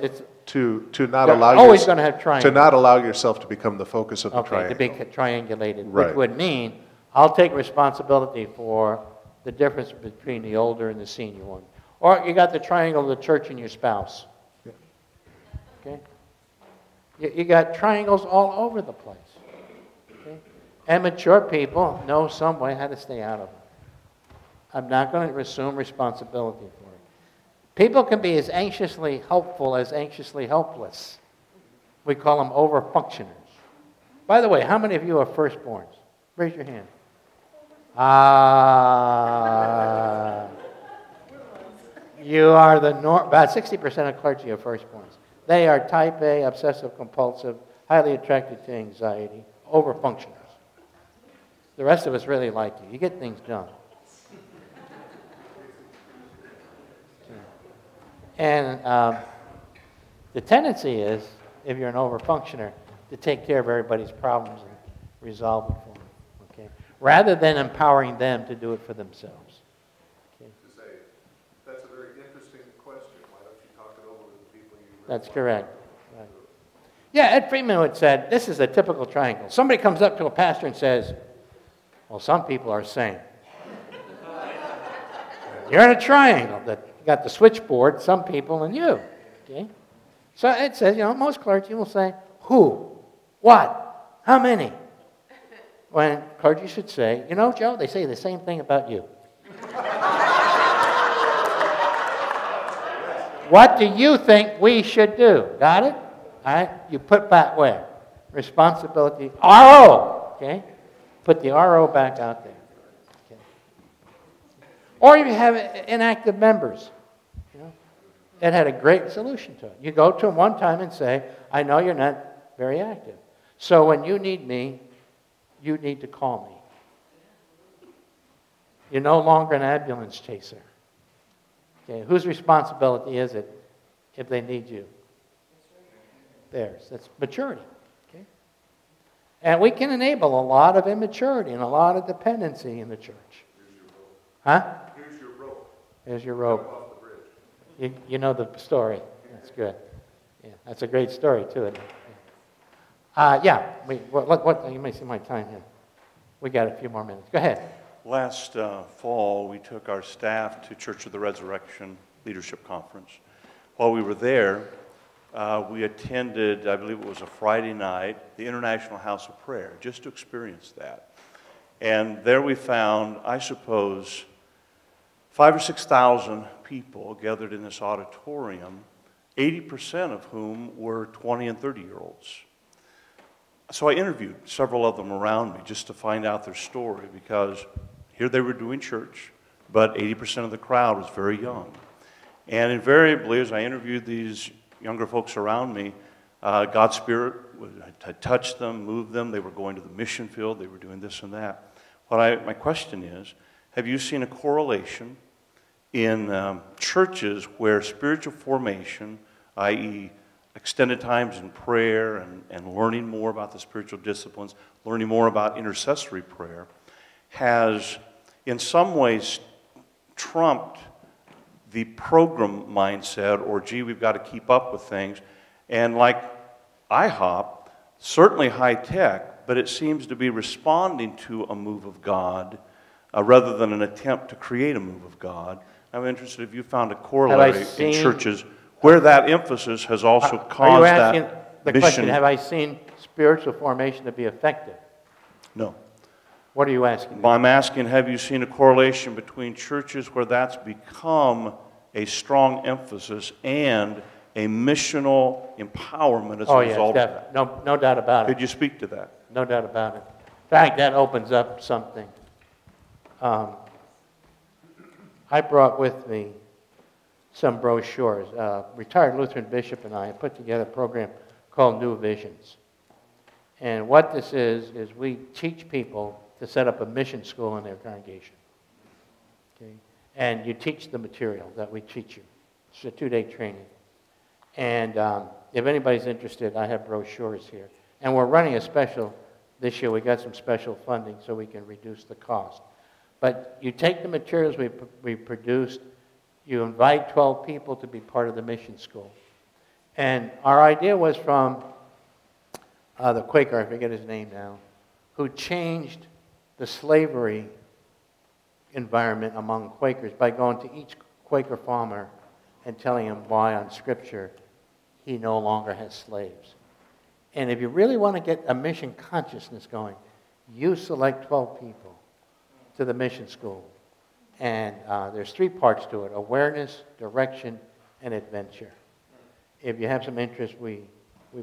To not allow always going to have triangles. To not allow yourself to become the focus of the triangle. To be triangulated, right. Which would mean I'll take responsibility for the difference between the older and the senior one. Or you got the triangle of the church and your spouse. Yeah. Okay? You got triangles all over the place. Okay? And mature people know some way how to stay out of them. I'm not going to assume responsibility for it. People can be as anxiously helpful as anxiously helpless. We call them overfunctioners. By the way, how many of you are firstborns? Raise your hand. You are about 60% of clergy are firstborns. They are type A, obsessive compulsive, highly attracted to anxiety, overfunctioners. The rest of us really like you. You get things done. And the tendency is, if you're an overfunctioner, to take care of everybody's problems and resolve them for them, okay? Rather than empowering them to do it for themselves. Okay? To say, that's a very interesting question. Why don't you talk it over with the people you... That's correct. Right. Yeah, Ed Friedman had said, this is a typical triangle. Somebody comes up to a pastor and says, well, some people are sane. You're in a triangle that you got the switchboard, some people, and you. Okay? So it says, most clergy will say, who? What? How many? When clergy should say, Joe, they say the same thing about you. What do you think we should do? Got it? All right? You put that where? Responsibility. RO. Okay? Put the RO back out there. Okay. Or if you have inactive members. It had a great solution to it. You go to them one time and say, I know you're not very active. So when you need me, you need to call me. You're no longer an ambulance chaser. Okay, whose responsibility is it if they need you? Theirs. That's maturity. Okay? And we can enable a lot of immaturity and a lot of dependency in the church. Huh? Here's your rope. Here's your rope. Off the bridge. You know the story. That's good. Yeah, that's a great story, too, isn't it? Yeah. You may see my time here. We got a few more minutes. Go ahead. Last fall, we took our staff to Church of the Resurrection Leadership Conference. While we were there, we attended, I believe it was a Friday night, the International House of Prayer, just to experience that. And there we found, I suppose, 5,000 or 6,000 people gathered in this auditorium, 80% of whom were 20 and 30-year-olds. So I interviewed several of them around me just to find out their story, because here they were doing church, but 80% of the crowd was very young. And invariably, as I interviewed these younger folks around me, God's Spirit had touched them, moved them. They were going to the mission field. They were doing this and that. My question is, have you seen a correlation in churches where spiritual formation, i.e., extended times in prayer and learning more about the spiritual disciplines, learning more about intercessory prayer, has in some ways trumped the program mindset, or gee, we've got to keep up with things. And like IHOP, certainly high tech, but it seems to be responding to a move of God rather than an attempt to create a move of God. I'm interested if you found a corollary in churches where that emphasis has also caused that mission. Are you asking the question, have I seen spiritual formation to be effective? No. What are you asking? Well, I'm asking, have you seen a correlation between churches where that's become a strong emphasis and a missional empowerment as a result of that? No doubt about it. Could you speak to that? No doubt about it. In fact, that opens up something. I brought with me some brochures. Retired Lutheran bishop and I put together a program called New Visions. And what this is we teach people to set up a mission school in their congregation. Okay? And you teach the material that we teach you. It's a 2-day training. And if anybody's interested, I have brochures here. And we're running a special this year. We got some special funding so we can reduce the cost. But you take the materials we produced, you invite 12 people to be part of the mission school. And our idea was from the Quaker, I forget his name now, who changed the slavery environment among Quakers by going to each Quaker farmer and telling him why on Scripture he no longer has slaves. And if you really want to get a mission consciousness going, you select 12 people to the mission school. And there's 3 parts to it: awareness, direction, and adventure. If you have some interest, we've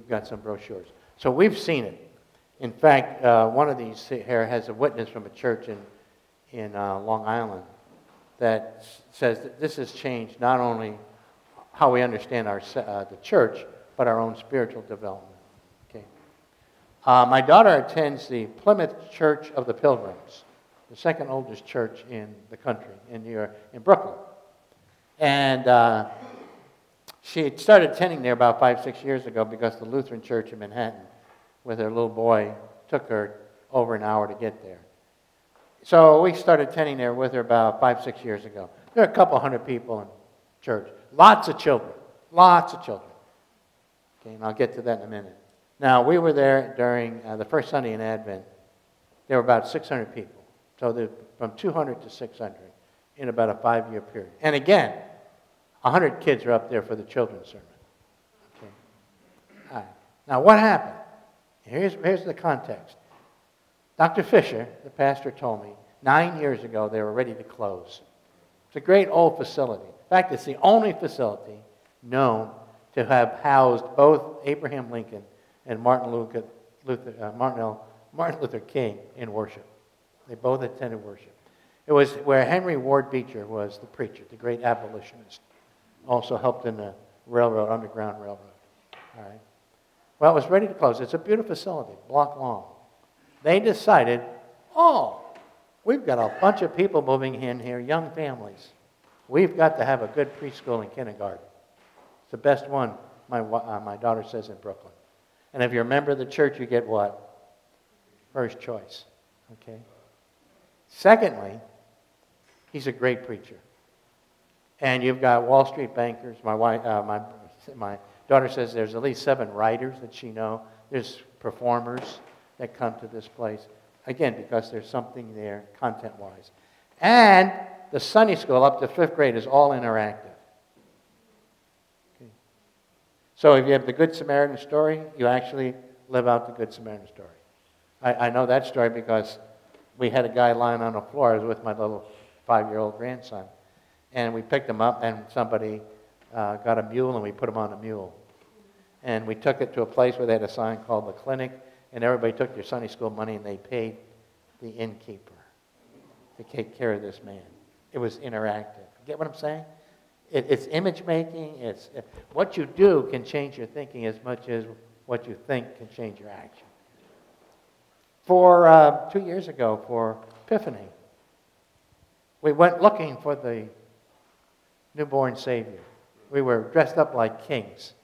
got some brochures. So we've seen it. In fact, one of these here has a witness from a church in Long Island that says that this has changed not only how we understand the church, but our own spiritual development. Okay. My daughter attends the Plymouth Church of the Pilgrims, the second oldest church in the country, in Brooklyn. And she had started attending there about 5-6 years ago because the Lutheran Church in Manhattan, with her little boy, took her over an hour to get there. So we started attending there with her about 5-6 years ago. There are a couple hundred people in church. Lots of children. Lots of children. Okay, and I'll get to that in a minute. Now, we were there during the first Sunday in Advent. There were about 600 people. So from 200 to 600 in about a 5-year period. And again, 100 kids are up there for the children's sermon. Okay. All right. Now, what happened? Here's the context. Dr. Fisher, the pastor, told me 9 years ago they were ready to close. It's a great old facility. In fact, it's the only facility known to have housed both Abraham Lincoln and Martin Luther King in worship. They both attended worship. It was where Henry Ward Beecher was the preacher, the great abolitionist. Also helped in the railroad, Underground Railroad. All right. Well, it was ready to close. It's a beautiful facility, block long. They decided, We've got a bunch of people moving in here, young families. We've got to have a good preschool and kindergarten. It's the best one, my daughter says, in Brooklyn. And if you're a member of the church, you get what? First choice. Okay? Secondly, he's a great preacher. And you've got Wall Street bankers. My daughter says there's at least 7 writers that she knows. There's performers that come to this place. Again, because there's something there content-wise. And the Sunday school up to 5th grade is all interactive. Okay. So if you have the Good Samaritan story, you actually live out the Good Samaritan story. I know that story because we had a guy lying on the floor. I was with my little 5-year-old grandson. And we picked him up, and somebody got a mule, and we put him on a mule. And we took it to a place where they had a sign called the clinic, and everybody took their Sunday school money, and they paid the innkeeper to take care of this man. It was interactive. Get what I'm saying? It's image making. It's what you do can change your thinking as much as what you think can change your action. For 2 years ago, for Epiphany, we went looking for the newborn Savior. We were dressed up like kings.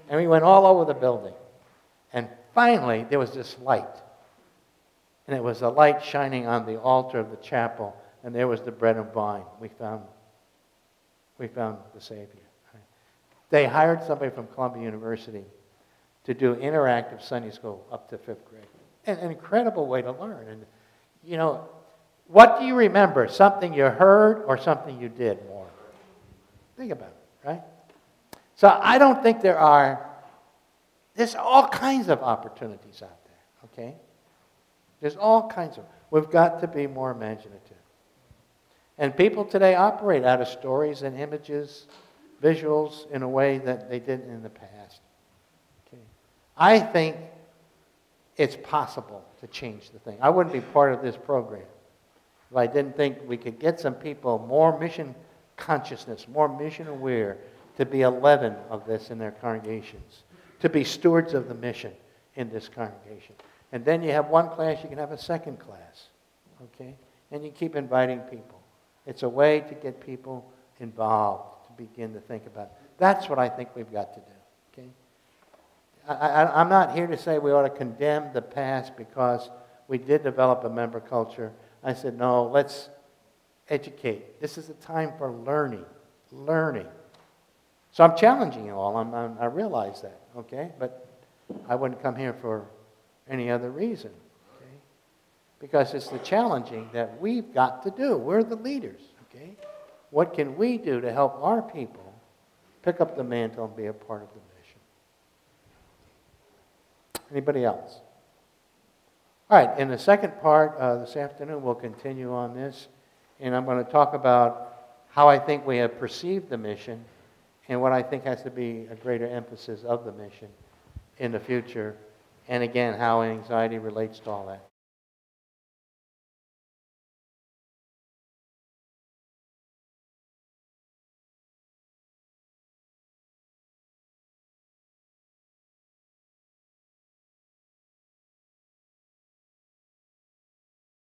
And we went all over the building. And finally, there was this light. And it was a light shining on the altar of the chapel. And there was the bread and wine. We found the Savior. They hired somebody from Columbia University to do interactive Sunday school up to 5th grade. An incredible way to learn. And, you know, what do you remember? Something you heard or something you did more? Think about it, right? So I don't think there's all kinds of opportunities out there, okay? There's all kinds of, we've got to be more imaginative. And people today operate out of stories and images, visuals, in a way that they didn't in the past. Okay? I think it's possible to change the thing. I wouldn't be part of this program if I didn't think we could get some people more mission consciousness, more mission aware, to be 11 of this in their congregations, to be stewards of the mission in this congregation. And then you have one class, you can have a second class, okay? And you keep inviting people. It's a way to get people involved, to begin to think about it. That's what I think we've got to do, okay? I'm not here to say we ought to condemn the past because we did develop a member culture. I said, no, let's educate. This is a time for learning. So I'm challenging you all. I realize that, okay? But I wouldn't come here for any other reason, okay? Because it's the challenging that we've got to do. We're the leaders, okay? What can we do to help our people pick up the mantle and be a part of the mission? Anybody else? All right, in the second part this afternoon, we'll continue on this. And I'm going to talk about how I think we have perceived the mission and what I think has to be a greater emphasis of the mission in the future. And again, how anxiety relates to all that.